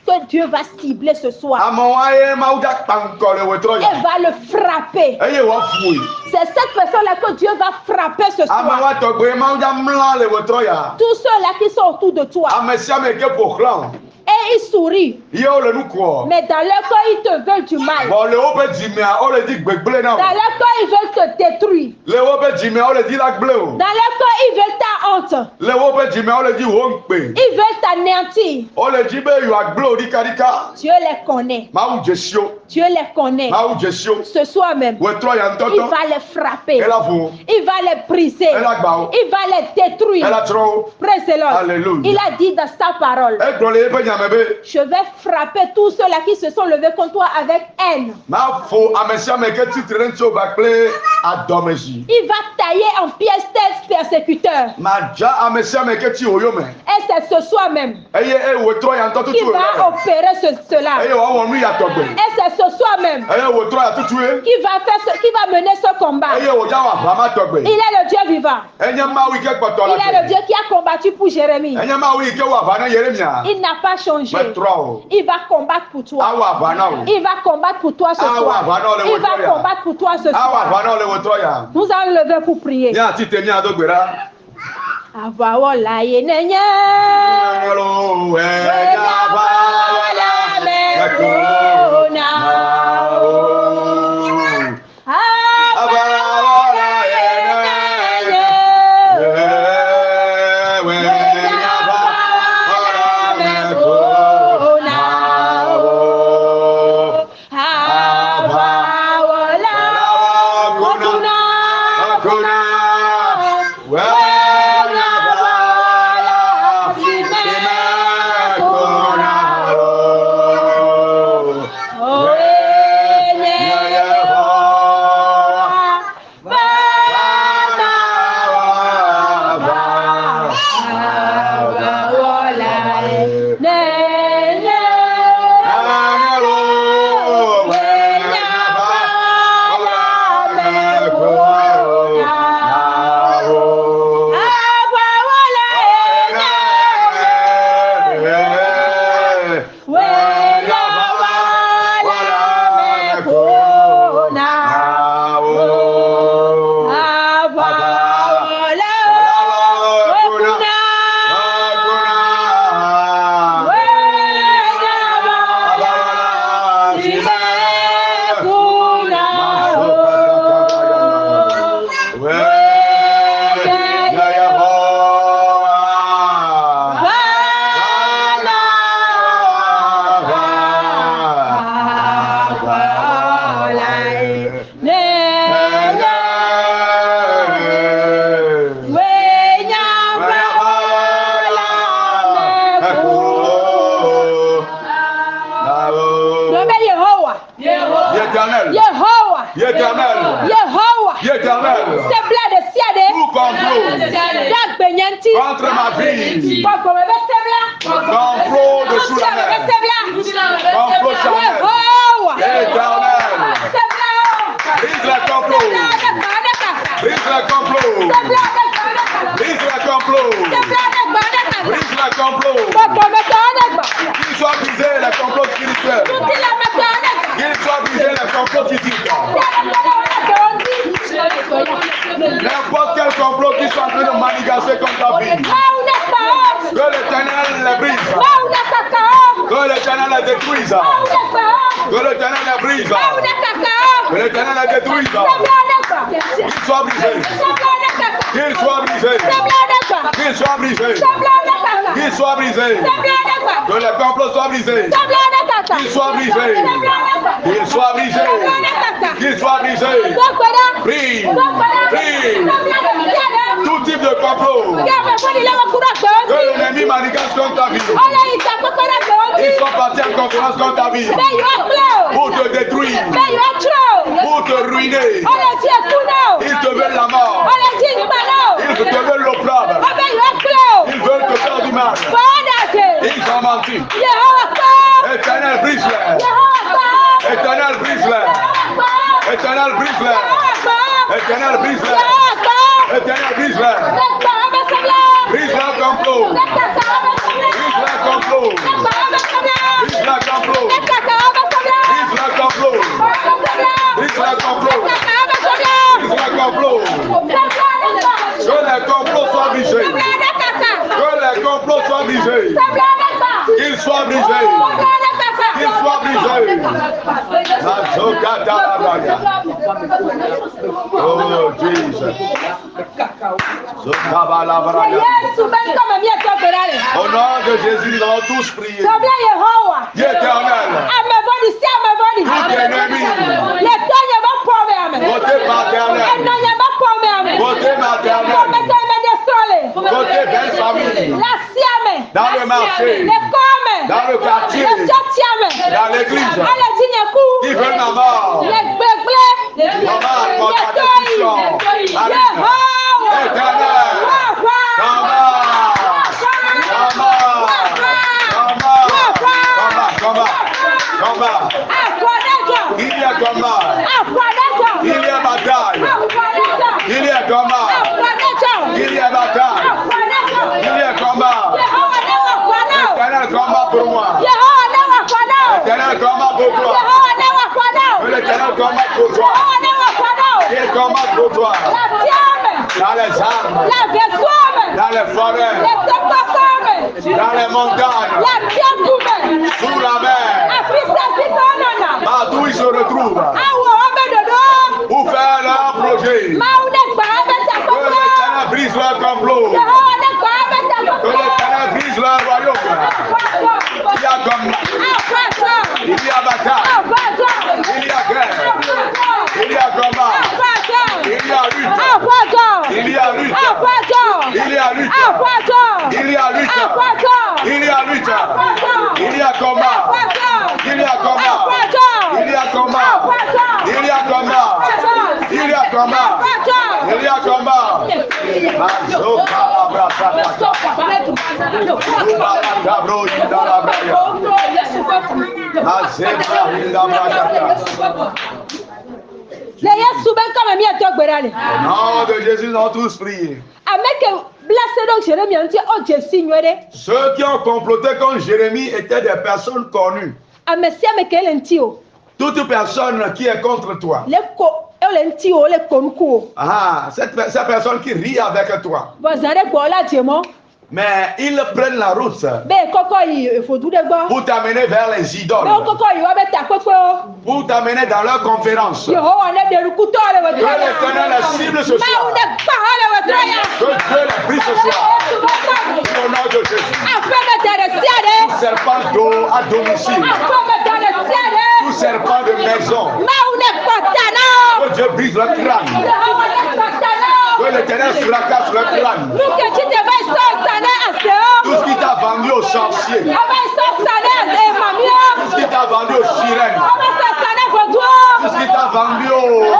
que Dieu va cibler ce soir Amewoa ye Mawu da kpa ŋkɔ le wetrɔ et ya. va le frapper. Eye woafui. C'est cette personne-là que Dieu va frapper ce Amewoa soir. tɔgbe Mawu da mla le wetrɔ ya. Tous ceux-là qui sont autour de toi, Ame sia ame yi ke ƒo xlã o. Et ils sourient. Yo le nous quoi. Mais dans leur cœur, ils te veulent du mal. Bon le obe dimia, on le dit gbegble na. Dans leur cœur, ils veulent te détruire. Le obe dimia, on le dit la gble. Dans leur cœur, ils veulent ta honte. Le obe dimia, on le dit wongpe. Ils veulent t'anéantir. On le dit be yo agble dika dika. Dieu les connaît. Ma ou jesio. Dieu les connaît. Ma ou jesio. Ce soir même, We tro ya il ntoto. va les frapper. Elle a vous. Il va les briser. Elle a gbao. Il va les détruire. Elle a trop. Praise the Lord. Alléluia. Il a dit dans sa parole, Elle do le be nyamebe. je vais frapper tous ceux-là qui se sont levés contre toi avec haine. Ma fo amesia me ke titre nso bakle adomeji. Il va tailler en pièces tes persécuteurs. Ma ja amesia me ke ti oyo me. Et c'est ce soir même Eye e we tro ya ntoto qui tu. va opérer cela. Eye wa wonu ya togbe. Et c'est ce soir même Eye we tro ya tutue. qui va mener ce combat. Eye wo ja wa bama togbe. Il est le Dieu vivant. Enye ma wi ke kpoto la. Il est le Dieu qui a combattu pour Jérémie. Enye ma wi ke wa bana Yeremia. Il n'a pas changé. Me tro. Il va combattre pour toi. Awa bana o. Il va combattre pour toi ce Ah, soir. ouais, bah non, le Il va Wotoya. combattre pour toi ce Awa soir. bana le wo tro ya. Nous allons lever pour prier. Ni ati te ni adogbera. Avawola yenenye. Hello, enya ba la me kona. Avawola yenenye. Contre ma vie. Complot de sous la mer. Complot charnel. Éternel. Brise le complot. Brise le complot. Brise le complot. Brise le complot. Qu'il soit brisé le complot spirituel. Qu'il soit brisé le complot physique. N'importe quel complot qui soit en train de manigancer contre ta vie. Que l'Éternel les brise. Que l'Éternel les détruise. Que l'Éternel les brise. Que l'Éternel les détruise. Qu'il soit brisé. Qu'il soit brisé. Qu'il soit brisé. Qu'il soit brisé. Que le complot soit brisé. Qu'il soit brisé. Qu'il soit brisé. Qu'il soit brisé. Brise. Brise. Tout type de complot. Que l'ennemi manigance contre ta vie. Ils sont partis en concurrence contre ta vie. Pour te détruire. Pour te ruiner. Ils te veulent la mort. Ils te veulent l'opprobre. Ils veulent te faire du mal. Ils ont menti. Éternel, brise-les. Éternel, brise-les. Éternel, brise-les. Éternel, brise-les. Éternel, brise-les. Brise le complot. Brise le complot. Brise le complot. Brise le complot. Brise le complot. Brise le complot. Que les complots soient brisés. Que les complots soient brisés. Qu'ils soient soit brisé. Qu'il soit brisé. Oh Jesus. Au nom de Jésus, nous allons tous prier. Dieu éternel. Tout ennemi. Côté paternel. Côté maternel. Côté belle famille. Dans le marché. Dans le quartier. Dans l'église. Qui veut ma mort. Maman, mon tradition. Éternel. Combat. Il y a combat. Il y a bataille. Il y a combat. Il y a bataille. Il y a combat. L'éternel combat pour moi. L'éternel combat pour toi. L'éternel combat pour toi. Il combat pour toi. Dans les arbres. Dans les forêts. Dans les montagnes. Sous la mer. Partout ils se retrouvent. Pour faire leur projet. Que l'Éternel brise leur complot. Que l'Éternel brise leur royaume. Il y a combat. Il y a bataille. Il y a guerre. Il y a combat. Il y a lutte. Il y a lutte. Il y a lutte. Il y a lutte. Il y a lutte. Il y a combat. Il y a combat. Il y a combat. Il y a combat. Il y a combat. Il y a combat. Nom de Jésus, nous avons tous prié. Ceux qui ont comploté contre Jérémie étaient des personnes connues. Toute personne qui est contre toi. Cette personne qui rit avec toi. Mais ils prennent la route pour t'amener vers les idoles. Pour t'amener dans leur conférence. Que l'Éternel cible ce soir. Que Dieu les brise ce soir. Au nom de Jésus. Tout serpent d'eau à domicile. Tout serpent de maison. Que Dieu brise le crâne. Que l'Éternel fracasse le crâne. Tout ce qui t'a vendu aux sorciers. Tout ce qui t'a vendu aux sirènes. Tout ce qui t'a vendu aux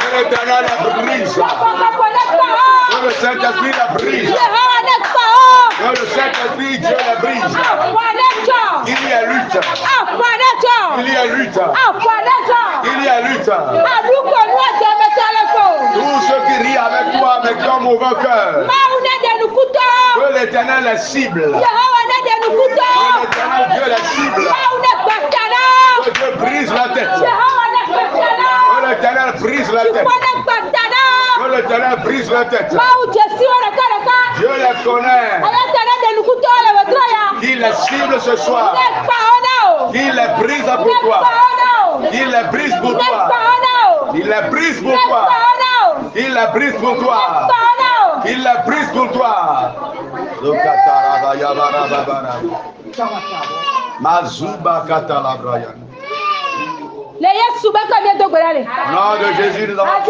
que l'Éternel le brise. Que le Saint-Esprit le brise. Que le Saint-Esprit Dieu le brise. Il y a lutte. Il y a lutte. Il y a lutte. Tous ceux qui rient avec toi, avec ton mauvais cœur. Que l'Éternel les cible. Que l'Éternel Dieu les cible. Que Dieu brise la tête. Que l'Éternel brise la tête. Que l'Éternel brise la tête. Dieu les connaît. Qu'il les cible ce soir. Qu'il les brise pour toi. Qu'il les brise pour toi. Il les brise pour toi. Il les brise pour toi. Il les brise pour toi. Mazuba Katalabrayan. Nom de Jésus, nous avons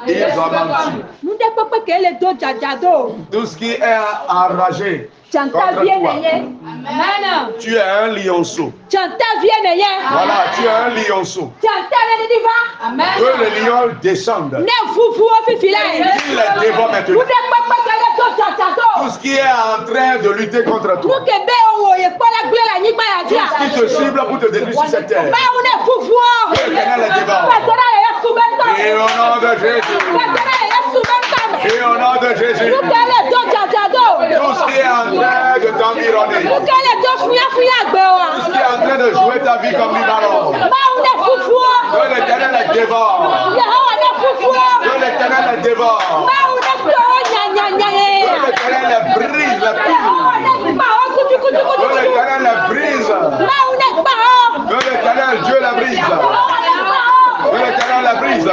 ils ont menti. Nous devons pas que les deux jajado. Tout ce qui est enragé Chanta contre bien toi, Amen. tu es un lionceau. Chanta bien Voilà, tu es un lionceau. Chanta bien diva. Amen. Que les lions descendent. Ne vous fifila. Il les dévore Nous maintenant. devons pas que les deux jajado. Tout ce qui est en train de lutter contre Nous toi, que bé on y pas la gloire ni pas la tout dia. ce qui te cible pour te détruire sur cette terre, Ba on est foufoua. que l'Éternel les dévore. Patera ya subenta. Et au nom de Jésus, Patera ya subenta. et au nom de Jésus, Nous que les deux jajado. tout ce qui est en train de t'environner, Nous que les deux fouya tout gbewa. ce qui est en train de jouer ta vie comme du ballon, Ba on est foufoua. que l'Éternel les dévore. Yehova est foufoua. Que l'Éternel les dévore. Ba on est Que l'Éternel les brise, les pile. Que l'Éternel les brise. Que l'Éternel Dieu les brise. Que l'Éternel les brise. Que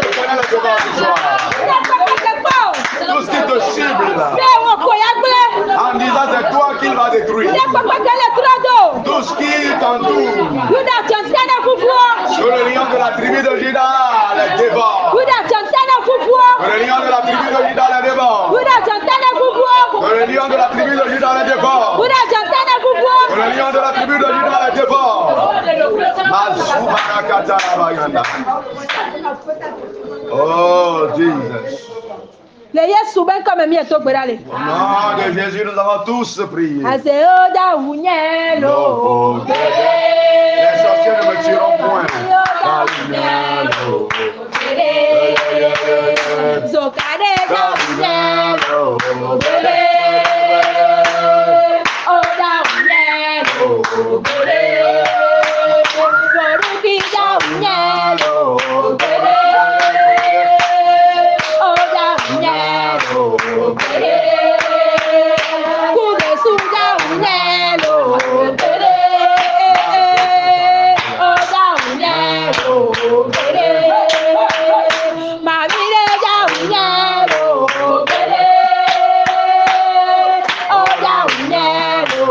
l'Éternel les dévore ce soir. Tout ce qui te cible là, en disant c'est toi qu'il va détruire. Tout ce qui t'entoure, que le lion de la tribu de Juda les dévore. Que le lion de la tribu de Juda les dévore. Que le lion de la tribu de Juda les dévore. Que le lion de la tribu de Juda les dévore. Oh Jesus. Le Yesu ben comme mi eto gberale. Au nom de Jésus, nous avons tous prié. Ase oda unyelo. Les sorciers ne me tueront point. Zokade da unyelo. Oda unyelo. Foruki da unyelo. Oda unyelo. Kude suda unyelo. Oda unyelo. Mamire da unyelo. Oda unyelo.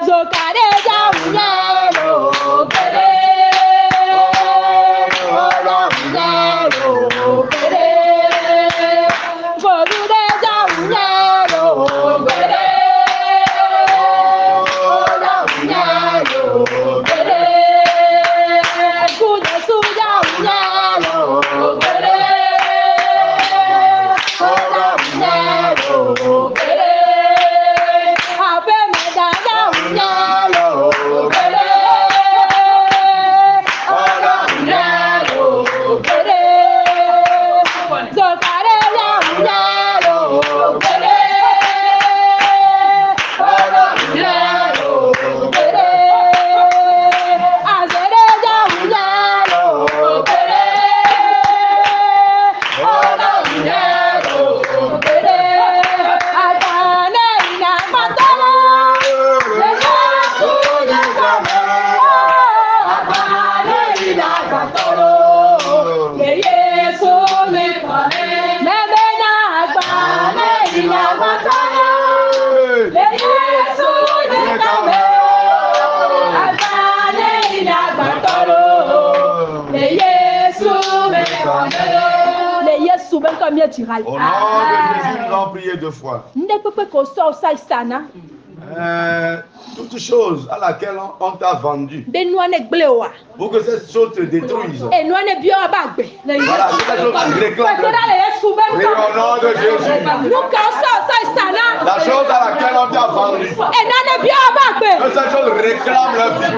Zokare da unyelo. Oda unyelo. Forude da unyelo. Oda unyelo. Kude suda unyelo. Oda unyelo. Ape meda da unyelo. Oda unyelo. Zokare da unyelo. Oda unyelo. Azere da unyelo. Oda unyelo. Atane ina matala. Au nom de Jésus, nous avons prié 2 fois. Toute chose à laquelle on t'a vendu, pour que cette chose te détruise. Voilà, c'est la chose qui réclame. Oui, au nom de Jésus. La chose à laquelle on t'a vendu, que cette chose réclame leur vie.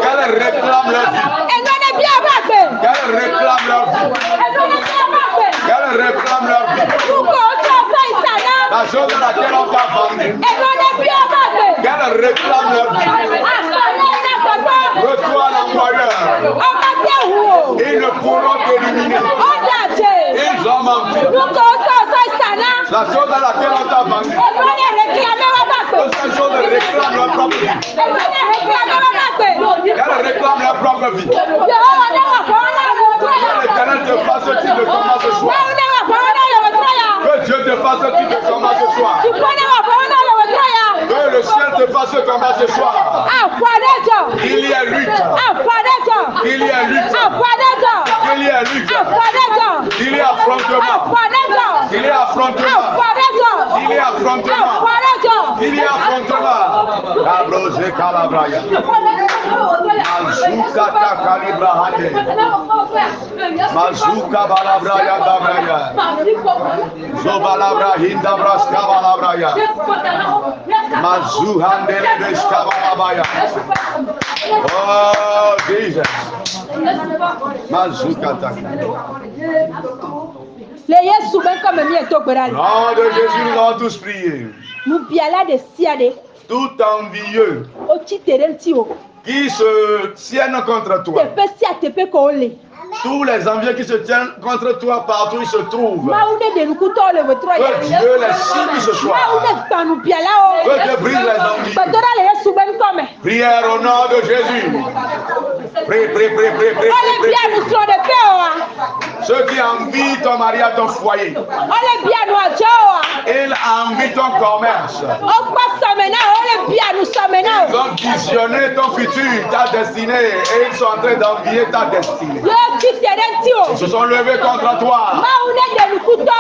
Qu'elle réclame leur vie. Qu'elle réclame leur vie. Qu'elle réclame leur vie. La chose à laquelle on t'a vendu, qu'elle réclame leur vie. Que toi l'employeur, ils ne pourront t'éliminer. Ils ont menti. La chose à laquelle on t'a vendu, que cette chose réclame leur propre vie. Qu'elle réclame leur propre vie. Que l'Éternel te fasse ce type de combat ce soir. Que Dieu te fasse ce type de combat ce soir. Que le ciel te fasse ce combat ce soir. Il y a lutte. qu'il y ait lutte, qu'il y ait lutte, qu'il y ait affrontement, qu'il y ait affrontement, qu'il y ait affrontement, qu'il y ait affrontement. Abrosé Calabraya, Mazuka Takalibrahande, Mazuka Balabraya Dabraya, Zobalabra Hindabras Kabalabraya, Mazuhandele Beskabalabaya. Oh Jesus, Mazuka Takalibraya. Le Yesu ben comme mi eto gbera. Nom de Jésus, nous allons tous prier. Nous biala de siade. Tout envieux O ti tere ti o. qui se tiennent contre toi, Tepe si atepe ko le. tous les envieux qui se tiennent contre toi partout où ils se trouvent, Ma une de nukuto le wetro ya. que Dieu les cible ce Ma soir, une panu biala o. que Dieu brise les envieux. Badora le Yesu ben comme. Prière au nom de Jésus. Prie, prie, prie, prie, prie, Ole prie, bia prie. nu tro de pe o. Ceux qui envient ton mari à ton foyer, Ole bia nu ajo o. ils envient ton commerce, O pa somena ole bia nu somena ils o. ont visionné ton futur, ta destinée, et ils sont en train d'envier ta destinée. Yo ti tere ti o. Ils se sont levés contre toi. Ma une de nukuto.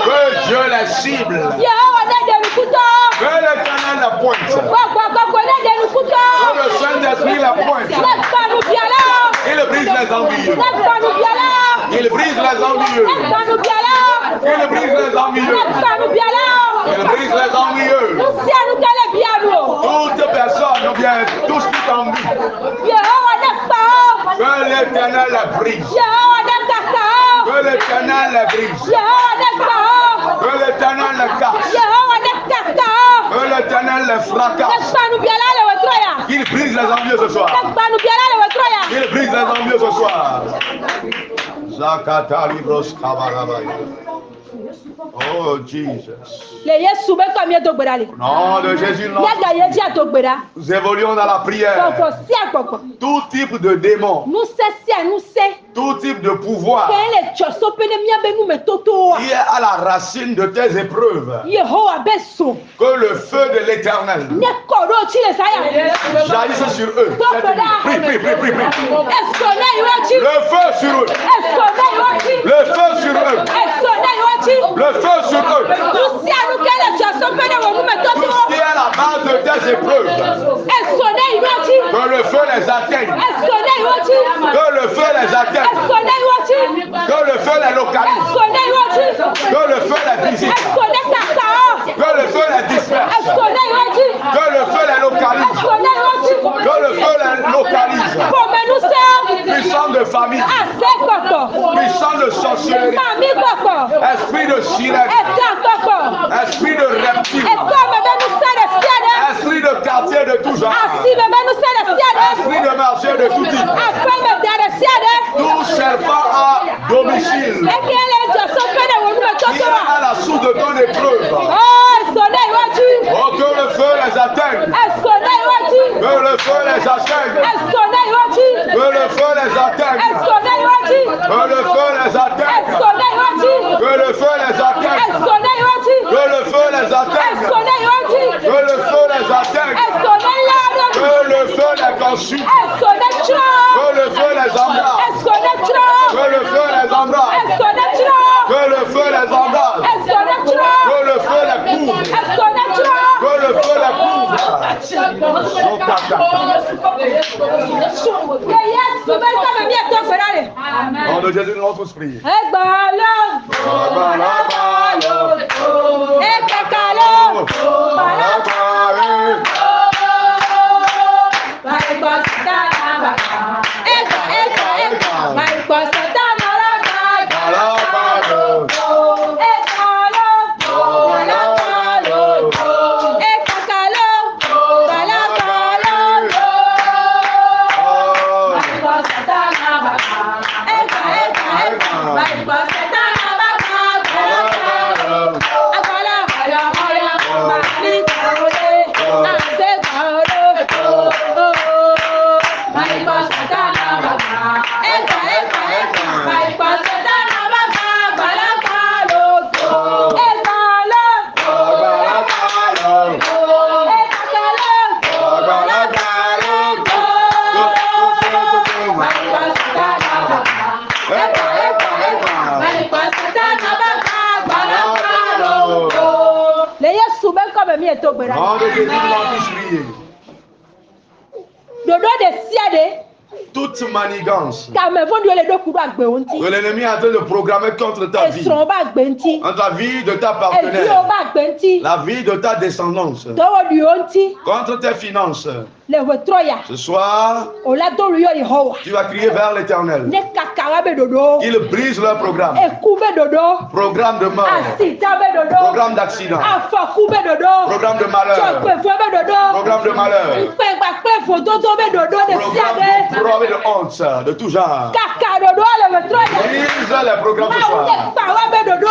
Que Dieu les cible. Yo one de nukuto. Que l'Éternel les pointe. Gbogbo ne de nukuto. Que le Saint-Esprit les pointe. Le panu biala. Il brise les envieux. Le panu biala. Il brise les envieux. Le panu biala. Il brise les envieux. Le panu biala. Il brise les envieux. Si anu kele bialu. Toute personne, ou bien tous qui t'envient. Yehowa ne pa o. Que l'Éternel les brise. Yehowa ne kaka o. Que l'Éternel les brise. Yehowa ne pa o. Que l'Éternel les casse. Yehowa ne kaka o. Que l'Éternel les Le fracasse. panu biala le wetro ya. Qu'il brise les envieux ce soir. Le panu biala le wetro ya. Qu'il brise les envieux ce soir. Zakata libros kabarabaya. Oh Jesus. Le Yesu be comme yeto gbera le. Nom de Jésus, nous Yaga yeji ato gbera. évoluons dans la prière. Koko si akoko. Tout type de démon, Nous se. tout type de pouvoir Kele choso pene mia be nu me toto wa. qui est à la racine de tes épreuves, Yehowa be so. que le feu de l'Éternel Ne koro chi le saya. jaillisse sur eux. Cette nuit. Prie, prie, prie, prie, prie. Esone iwachi. Le feu sur eux. Esone iwachi. Le feu sur eux. Esone iwachi. Le feu sur eux. Tusi anu kele choso pene wo nu me Tout toto ce wa. qui est à la base de tes épreuves, Esone iwachi. que le feu les atteigne. Esone iwachi. Que le feu les atteigne. Esone iwachi. Que le feu les localise. Esone iwachi. Que le feu les visite. Esone kaka o. Que le feu les disperse. Esone iwachi. Que le feu les localise. Esone iwachi. Que le feu les localise. Pomenu se. Puissant de famille. Ase koko. Puissant de sorcellerie. Mami koko. Esprit de sirène. Eta koko. Esprit de reptile. Eko mebenu se de siade. Esprit de quartier de tout genre. Asi mebenu se de siade. Esprit de marché de tout type. Afe me de siade. Tout serpent à domicile. Ekele joso pene wo nu me Qui est toto wa. à la source de ton épreuve. Oh, esone iwachi. Oh, que le feu les atteigne. Esone iwachi. Que le feu les atteigne. Esone iwachi. Que le feu les atteigne. Esone iwachi. Que le feu les atteigne. Esone iwachi. Que le feu les atteigne. Esone iwachi. Que le feu les atteigne. Esone iwachi. Que le feu les atteigne. Esone lado. Que le feu les consume. Esone tro. Que le feu les embrasse. Esone tro. Que le feu les embrasse. Esone tro. Que le feu les embrasse. Esone tro. Que le feu les couvre. Esone tro. Que le feu les couvre. Le Yesu be comme mi eto gbera le. Nom de Jésus, nous allons tous prier. Egbalo. Ekakalo. Satana me mi eto gbera. Nom de Jésus, nous allons tous prier. Dodo de siade. Toute manigance Ka me vondi le do kudo agbe onti. que l'ennemi est en train de programmer contre ta vie, Esron ba agbe nti. entre la vie de ta Ebi o partenaire, ba agbe nti. la vie de ta descendance, Towo du onti. contre tes finances. Le wetroya. Ce soir, Ola do yo Yehowa. tu vas crier vers l'Éternel. Ne kakara be dodo. Il brise leur programme. Eku be dodo. Programme de mort, Asita be dodo. programme d'accident, Afoku be dodo. programme de malheur, Chokwe fo be dodo. programme de malheur, Nkpe gbakpe fototo be dodo de programme siade. de preuve et de honte de tout genre. Kaka dodo le wetroya. Brise les programmes ce Ma ou ne soir. kpawa be dodo.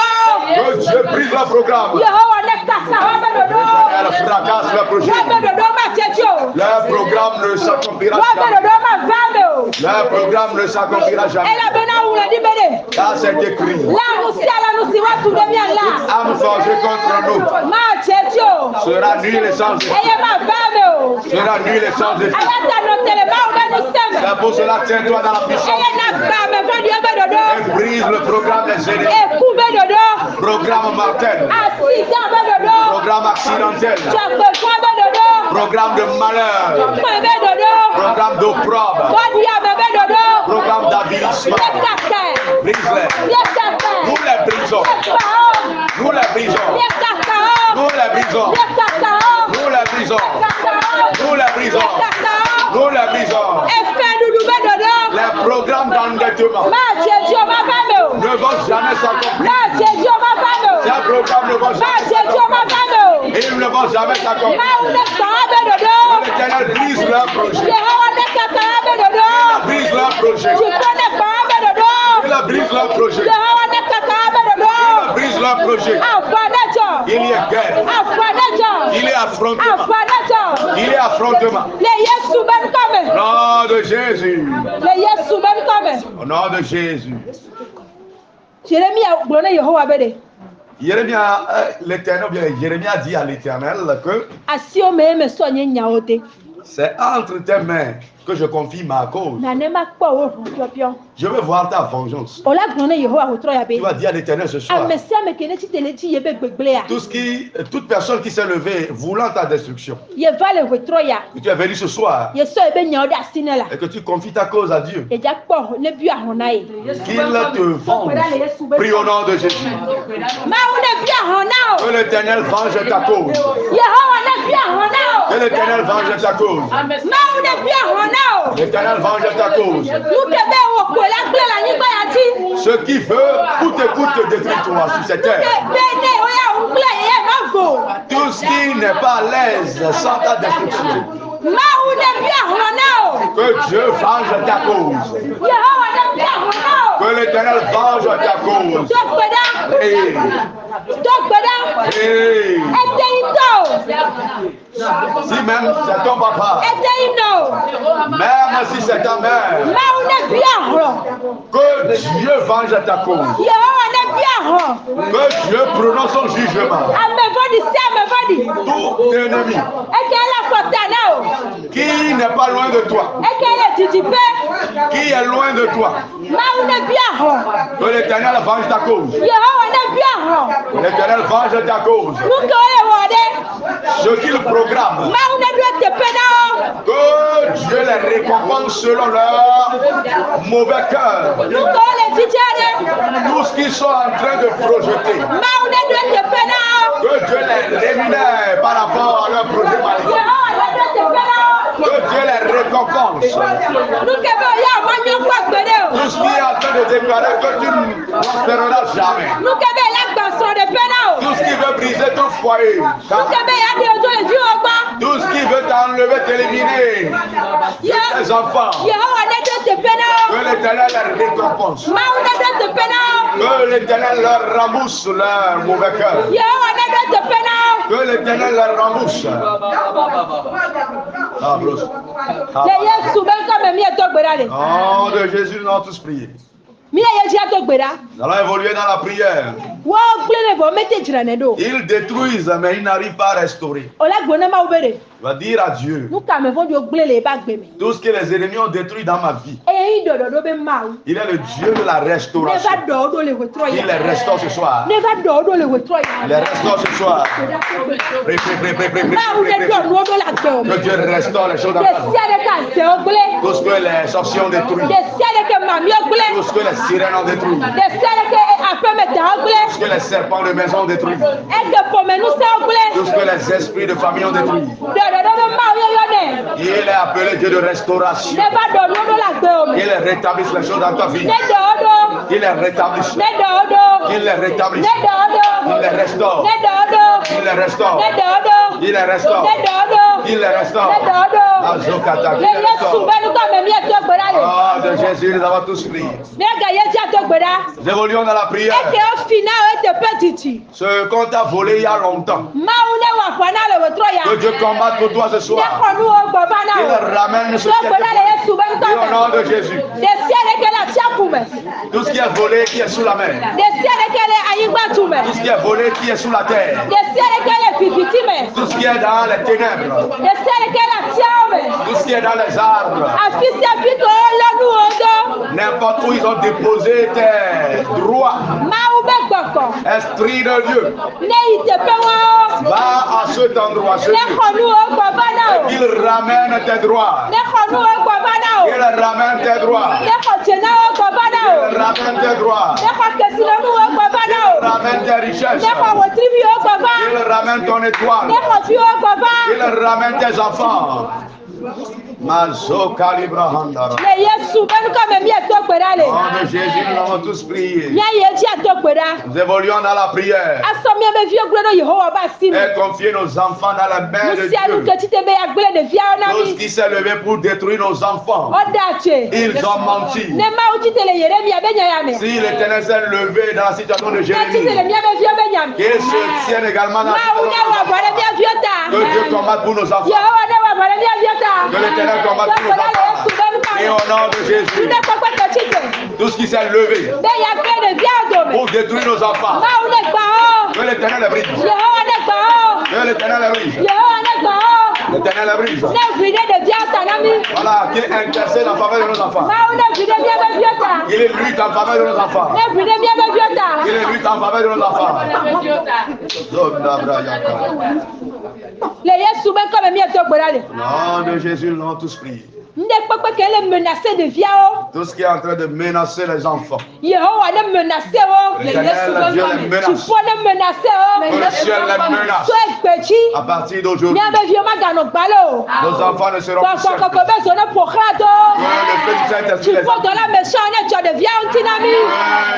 Que Dieu brise leur programme. Yehowa ne kakara be dodo. Elle fracasse leur projet. Wa be dodo ma checho. Leur programme ne s'accomplira Wa be jamais. dodo ma vame o. Leur programme ne s'accomplira jamais. Ela bena wule di bede. Ça c'est écrit. La nusi wa tu de bien la. Âme forgée contre nous Ma checho. sera nulle et sans effet. Eye ma vame o. Sera nulle et sans effet. Ayata no tele ma ube nu seme. C'est pour cela tiens-toi dans la puissance. Eye na vame vodi ebe Et dodo. brise le programme des ennemis. Eku be dodo. Programme mortel. Asita be dodo. Programme accidentel. Chokwe fo be dodo. Programme de malheur. Kwe be dodo. Programme d'opprobre. Bodi ame be dodo. Programme d'avilissement. Yekake. Brise-les. Yekake. Nous les brisons. Yekao. Nous les brisons. Yekakao. Nous les brisons. Yekakao. Nous les brisons. Yekakao. Nous les brisons. Yekakao. Nous les brisons. Efe dudu be dodo. Les programmes d'endettement Ma checho ma vame o. ne vont jamais s'accomplir. Ma checho ma vame o. Ces programmes ne vont Ma jamais checho ma vame o. et ils ne vont jamais s'accomplir. Ma une kpawa be dodo. L'Éternel brise leur projet. Yehowa ne kakara be dodo. Brise leur projet. Chukwu ne kpawa be dodo. Il brise leur projet. Yehowa ne kakara be dodo. Il brise leur projet. Afanacho. Il y a guerre. Afanacho. Il est affrontement. Afanacho. Il est affrontement. Le Yesu ben kame. Au nom de Jésus. Le Yesu ben kame. Au nom de Jésus. Jeremia glone Yehowa bede. L'Éternel, bien, Jérémie a dit à l'Éternel que Asio me sonye nyaote. c'est entre tes mains que je confie ma cause. Na ne ma kpo wo piopio. Je veux voir ta vengeance. Ola glone Yehowa hotro ya be. Tu vas dire à l'Éternel ce soir. Amesia me kene ti tele ti yebe gbegblea. Toute personne qui s'est levée voulant ta destruction, Ye vale hotro ya. que tu es venu ce soir Ye so ebe nyaode asinela. et que tu confies ta cause à Dieu, E ja kpo ne bi ahonae. qu'il te venge. Prie au nom de Jésus. Ma une bi ahona o. Que l'Éternel venge ta cause. Yehowa ne bi ahona Que o. l'Éternel venge ta cause. Ma une bi ahona o. L'Éternel venge ta cause. Nuke be wo ko la gble la nyigba ya ti. Ce qui veut coûte que coûte te détruire toi sur cette terre. Bene oya ungble ye no vo. Tout ce qui n'est pas à l'aise sans ta destruction. Ma une bi ahona o. Que Dieu venge ta cause. Yehowa ne bi ahona o. Que l'Éternel venge ta cause. Dogbeda. Et, Dogbeda. et Ete ito. si même c'est ton papa, Ete ino. même si c'est ta mère, Ma une bi ahoro. que Dieu venge ta cause. Yehowa ne bi ahoro. Que Dieu prononce son jugement. Ame vodi si ame vodi. Tout ennemi Eke la fotana o. qui n'est pas loin de toi, Eke le titipe. qui est loin de toi, Ma une bi ahoro. que l'Éternel venge ta cause. Yehowa ne bi ahoro. L'Éternel venge ta cause. Nuke ole wode. Ce qu'il programme, Ma une do te pena o. que Dieu les récompense selon leur mauvais cœur. Nuke ole titiade. Tout ce qu'ils sont en train de projeter, Ma une do te pena o. que Dieu les rémunère par rapport à leur projet malign. Yehowa ne do te pena o. Que Dieu les récompense. Nuke be ya ma nyo kwa gbede o. Tout ce qui est en train de déclarer que tu ne prospéreras jamais. Nuke be la gbaso de pena o. Tout ce qui veut briser ton foyer. Nuke be ya de ojo eju ogba. Tout ce qui veut t'enlever, t'éliminer de tes enfants. Yehowa ne do te pena o. Que l'Éternel les récompense. Ma une do te pena o. Que l'Éternel leur rembourse leur mauvais cœur. Yehowa ne do te pena o. Que l'Éternel leur rembourse. Ah, bros. Ah. Le Yesu ben kame mi eto gbeda le. Nom de Jésus, nous allons tous prier. Mi le Yesu eto gbeda. Nous allons évoluer dans la prière. Wo glele bo mete jirane do. Ils détruisent, mais ils n'arrivent pas à restaurer. Ola gbona ma obere. Tu vas dire à Dieu, Nu ka me fo jo glele ba gbe mi. tout ce que les ennemis ont détruit dans ma vie, E yi do be ma. il est le Dieu de la restauration. Never do le wetro Il ya. les restaure ce soir. Never do le wetro Il ya. les restaure ce soir. Prie, prie, prie, prie, prie, prie, Ma u prie, ne prie. do no do la gbe. Que Dieu restaure les choses dans De ta vie. siade ka se ogle. Tout ce que les sorciers ont détruit, De siade ke mami ogle. tout ce que les sirènes ont détruit, De siade ke ape me da tout ogle. ce que les serpents de maison ont détruit, E ke po me nu se ogle. tout ce que les esprits de famille ont détruit. Do be ma u yo ne. Il est appelé Dieu de restauration. Never do no do la gbe. Il rétablisse les choses dans ta vie. Ne do. Il les rétablisse. Ne do. Il les rétablisse. Ne do. Il les restaure. Ne do. Il les restaure. Ne do. Il les restaure. Ne do. Il les restaure. Ne do. Azokata, il Le les Yesu restaure. be nu ka me mi e to gbera le. Ah, de Jésus, nous avons tous prié. Ne ga ye ti to gbera. Nous évoluons dans la prière. E ke o fina o te petiti. Ce qu'on t'a volé il y a longtemps. Ma u ne wa fa na le wetro ya. Que Dieu combatte pour toi ce Ne soir. ko nu o gbo ba na Il o. ramène ce So qui gbera le est Yesu be nu volé. Au nom ka. de Jésus. De siade ke la ti akume. Tout ce qui est volé, qui est sous la mer. De siade ke le ayigba tume. Tout ce qui est volé, qui est sous la terre. De siade ke le fifiti me. Tout ce qui est dans les ténèbres. De siade ke la ti ome. Tout ce qui est dans les arbres. Afi si afi to lo nu o do. N'importe où ils ont déposé tes droits. Ma u be gboko. Esprit de Dieu, Ne ite pe wo. va à cet endroit, ce Ne lieu. ko nu o gbo ba na o. Il ramène tes droits. Ne ko nu o gbo ba na o. Il ramène tes droits. Ne ko tena o gbo ba na o. Il ramène tes droits. Ne ko kesi lo nu o gbo ba na o. Il ramène tes richesses. Ne ko wo trivi o gbo ba. Il ramène ton étoile. Ne ko fi o gbo ba. Il ramène tes enfants. Mazo Calibra Handara. Le Yesu be nu ka me mi e to gbera le. Au nom de Jésus, nous avons tous prié. Nya ye ti a to gbera. Nous évoluons dans la prière. Aso mi be fi ogre no Yehowa ba si mi. Et confier nos enfants dans la main de Musi anu Dieu. ke ti te be ya gbele de fi a na Tous mi. qui s'est levé pour détruire nos enfants, O da che. ils ont menti. Ne ma u ti te le yere mi abe nya ya me. Si l'Éternel s'est levé dans la situation de Ne ti te le Jérémie, mi abe fi abe nya me. qu'il se tienne également dans la Ma u ne wa situation bare mi afi de ota. que Dieu combatte pour nos enfants. Yehowa ne wa bare mi afi ota. Que l'Éternel combatte pour nos enfants. Et au nom de Jésus, Ne ko pe ke ti te. tout ce qui s'est levé Be ya gbele de fi a do me. pour détruire nos enfants, Ma u ne gba o. que l'Éternel les brise. Yehowa ne gba o. Que l'Éternel les brise. Yehowa ne gba o. L'Éternel les brise. Ne fi ne de fi ata na mi. Voilà, qu'il intercède en faveur de nos enfants. Ma u ne fi ne mi abe fi ota. Il est lutte en faveur de nos enfants. Ne fi ne mi abe fi ota. Il est lutte en faveur de nos enfants. Zobra Brayaka. Le Yesu be ko me mi e to gbera le. Au nom de Jésus, nous avons tous prié. Ne kpekpe ke le menacer de via o. Tout ce qui est en train de menacer les enfants. Yehowa ne menacer o. L'Éternel, Dieu les Tu menace. faut ne menacer o. Que le ciel les menace. So ekpechi. À partir Mi d'aujourd'hui, abe vi o ma gano gbalo. nos enfants ne seront Kwa plus kwa seuls. ko be so ne pokra Que do. le feu du Saint-Esprit Tu les faut dans la maison ne tu de via ontinami.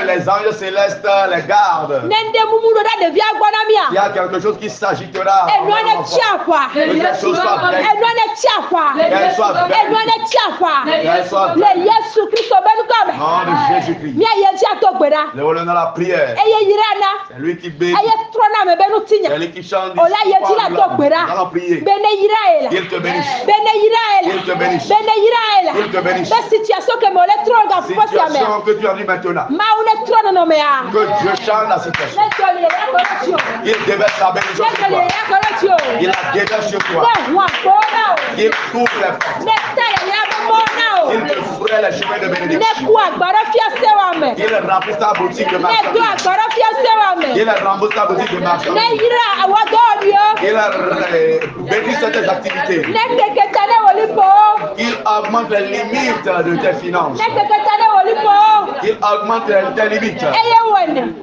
Que les anges célestes les gardent. Nende mumu do da de via gbona Il y mia. a quelque chose qui s'agitera. Enu envers ne nos enfants. tia kwa. Que quelque chose soit fait. Enu ne tia kwa. Qu'elle soit Enu belle. ne tia kwa. Qu'elle soit Le belle. Yesu Kristo be nu ko me. Au nom de Jésus-Christ. Mi aye ti a to gbera. Nous voulons dans la prière. Eye yirana. C'est lui qui bénit. Eye trona me be nu tinya. C'est lui qui chante. Ola ye ti la to gbera. Nous allons prier. Bene Israël. Il te bénisse. Bene Israël. Il te bénisse. Bene Israël. Il te bénisse. Be situation que mo le tro ga fosi ame. Situation que tu as dit maintenant. Ma une tro no me a. Que Dieu change la situation. Ne to le ya ko tio. Il déverse la bénédiction Ne sur to le toi. ya ko tio. Il la déverse sur toi. Ne wa ko na o. Il couvre les portes. Ne ta ya mo na o. Il te fraie les chemins de Ne bénédiction. ku agbara fia se wa me. Il remplit ta boutique de Ne do marchandises. agbara fia se wa me. Il rembourse ta boutique de Ne marchandises. yira awa do dio. Il bénit tes activités. Ne keke tane woli po. Il augmente les limites de tes finances. Ne keke tane woli po. Il augmente tes limites. Eye wene.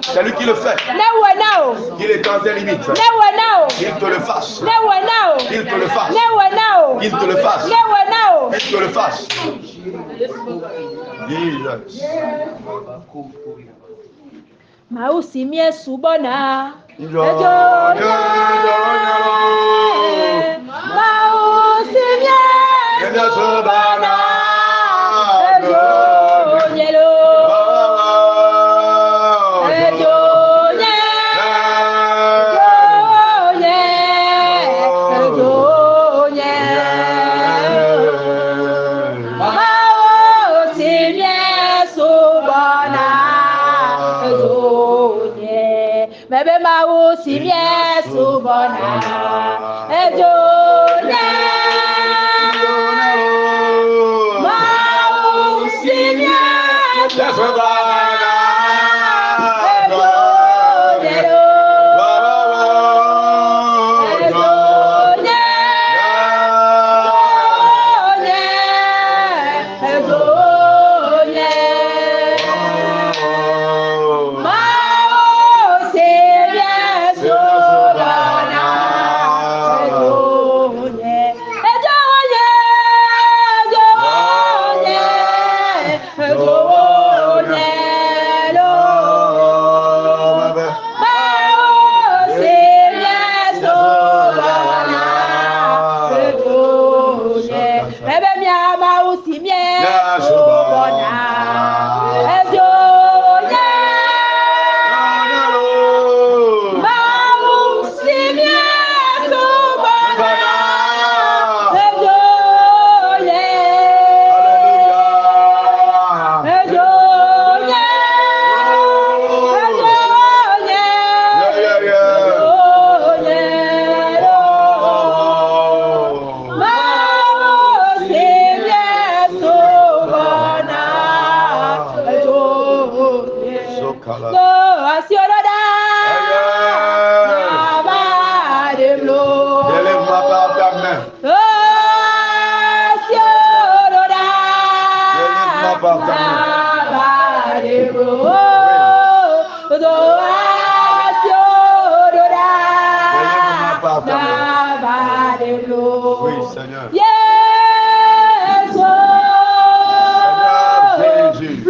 C'est lui qui le fait. Ne wena o. Il est dans tes limites. Ne wena o. Il te le fasse. Ne wena o. Il te le fasse. Ne wena o. Il te le fasse. Ne wena o. Il te le fasse. Jesus. Mausi mie subona. Jo- Ejo jo- Mausi mie Ejo subona. Ejo nyelo. Ejo nye. Ejo nye. Ejo nye. Mausi mie subona. Ejo nye. simie subona ejonya mau simie Oui, Seigneur. Yes, Seigneur Jésus.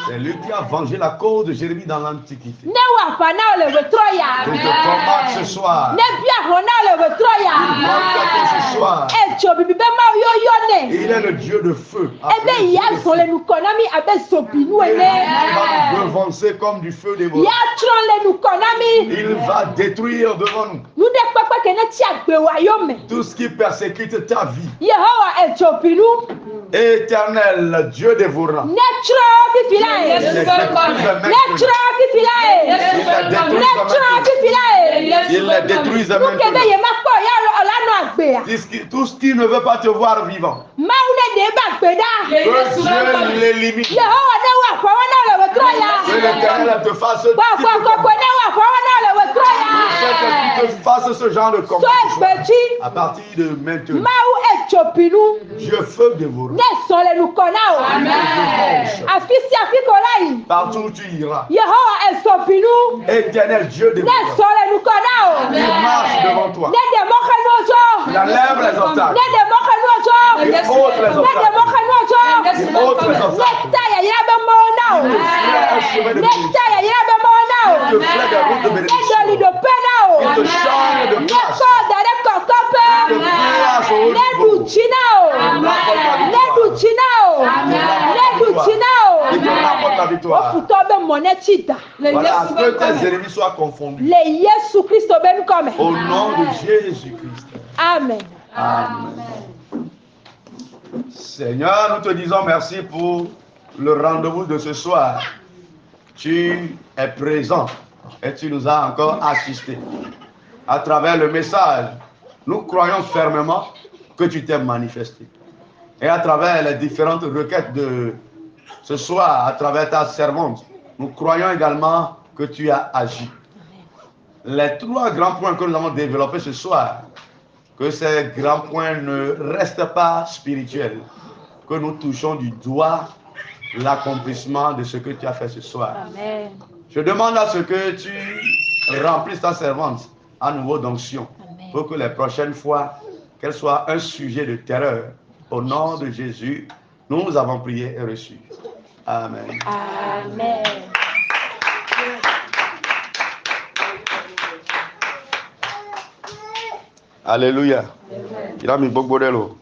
C'est lui qui a vengé la cause de Jérémie dans l'Antiquité. Il te combat ce soir. Il ce soir. Il est le Dieu de feu. Il va nous devancer comme du feu dévorant. Il va détruire devant nous tout ce qui persécute ta vie. Éternel Dieu dévorant. Il les détruise maintenant. Tout ce qui ne veut pas te voir vivant, que Dieu l'élimine. Que l'Éternel te fasse que tu te fasses ce genre de combat à partir de maintenant. Dieu feu dévorant. Partout où tu iras, Éternel Dieu dévorant, il marche devant toi. Il enlève les obstacles. Il ôte les obstacles. Il ôte les obstacles. Il te fait des routes de bénédiction. Il te change de place. Il te place au haut niveau. Il te rapporte la victoire. Voilà, que tes ennemis soient confondus. Au nom de Jésus-Christ. Amen. Amen. Seigneur, nous te disons merci pour le rendez-vous de ce soir. Tu es présent et tu nous as encore assistés. À travers le message, nous croyons fermement que tu t'es manifesté. Et à travers les différentes requêtes de ce soir, à travers ta servante, nous croyons également que tu as agi. Les trois grands points que nous avons développés ce soir, que ces grands points ne restent pas spirituels, que nous touchons du doigt l'accomplissement de ce que tu as fait ce soir. Amen. Je demande à ce que tu remplisses ta servante à nouveau d'onction, pour que les prochaines fois, qu'elle soit un sujet de terreur. Au nom de Jésus, nous avons prié et reçu. Amen. Amen. Alléluia. Il a mis beaucoup de l'eau.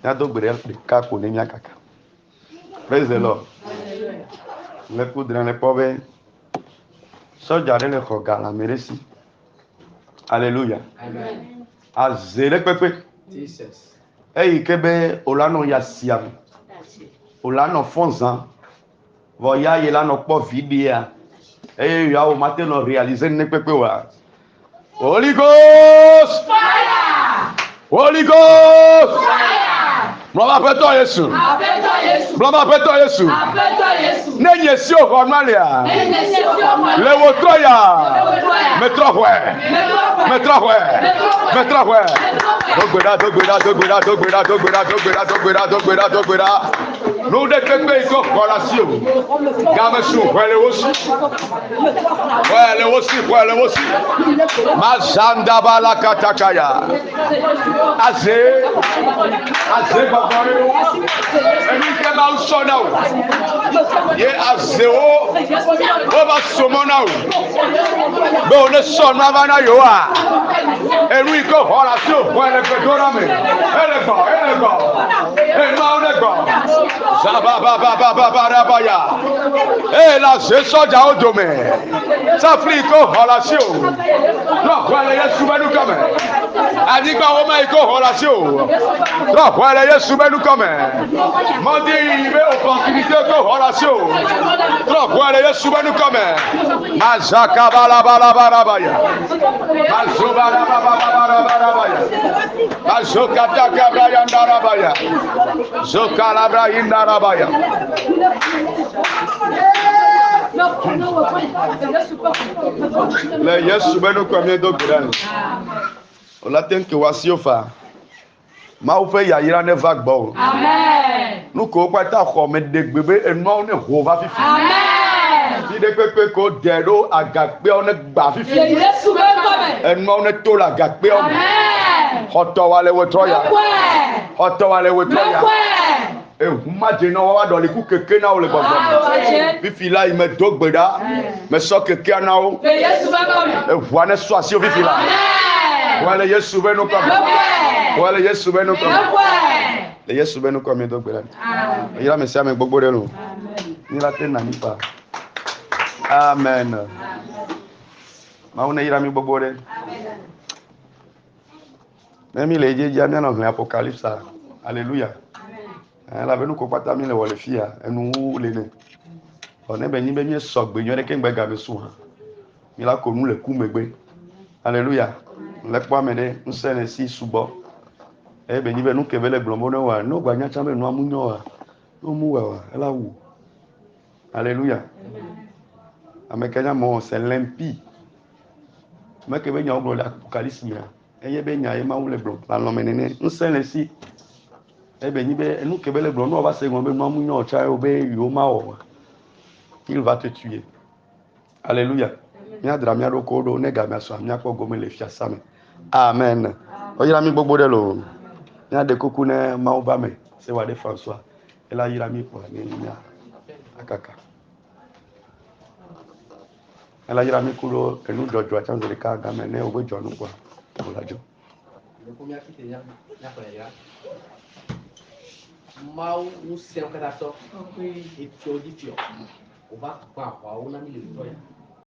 Il y a d'autres cas qu'on est mis à caca. Praise the Lord. Les poudres dans les pauvres. Soja de l'eau la mérite. Alléluia. Azere pepe. Eyi kebe olano ya siam. Olano fonzan. Voya yelano po vidia. Eyi ya o matin no réaliser ne pepe wa. Holy Ghost! Fire! Holy Ghost! Fire! Blama peto Yesu. Apeto Yesu. Blama peto Yesu. Apeto Yesu. Ne yesi o hormalia. Enesi omo. Le wotroya. Metrohwe. Metrohwe. Metrohwe. Dogbera. Nous de pepe iko relation. Gamesu wele wosi. Mazanda bala katakaya. Aze babare. Emi ke ba usona o. Ye aze o. O ba somona o. Be o ne sona bana yo a. Eru iko relation wele pedora me. Elego. Zabababababarabaya. La soja odome. Safriko relation. Non, voilà Yesu benu comme. Adiba oma iko relation. Non, voilà Yesu benu comme. Mandi ibe opportunité ko relation. Non, voilà Yesu benu comme. Mazaka balabalabaya. Mazobalababarabaya. Mazokata kabraya ndarabaya. Zokalabra indarabaya. Le Yesu benu comme do gran. Ola tenke wasiofa. Ma o fe yayira ne vagbon. Amen. Nu ko pata ko me degbebe enu ne ho va fifi. Amen. Ti de pepe ko dero agagbe one gba fifi. Yesu benu. Enu ne to la agagbe on. Amen. Hoto wale wotroya. Hoto wale wotroya. Maje na wa do le ku keke na o le gbogbo. Fifi la me dogbeda. Me so keke na o. Yesu benu. Ewa ne so asi o fifi la. Wale Yesu benu comme. Wale Yesu benu comme. Le Yesu benu comme dogbeda. Ira me se ame gbogbo de lo. Ni la te na ni pa. Amen. Ma une ira mi gbogbo de. Même les dieux diamants dans l'Apocalypse. Alléluia. La benu ko pata mi le wole fia enu le ne. One be ni be mi so gbe yon ke ngbe ga be su ha. Mi la ko nu le ku megbe. Alléluia. Le po amede nsene si subo. E be ni be nu ke be le glombo no wa no gba nya cha be nu amunyo wa. No mu wa ela wu. Alléluia. Amekenya mo c'est limpi. Me ke be nya oglo l'Apocalypse mi. Eye be nya e ma wu le blom. La no menene nsene si ebe nibe nous kebele blo no va se ngombe no amunyo cha obe yo ma o. Il va te tuer. Alléluia. Mi adra mi adoko do nega mi aso mi akpo gomi le fia same. Amen. Oyira mi gbogbo de lo. Mi ade koku ne ma oba me se wa de François. Ela yira mi po ni mi akaka. Ela yira mi kulo enu jojo achanze le ka ga me ne obo jonu po. Olajo. Mal no céu, cadastro. E pior de pior. O barco com a pau na minha história.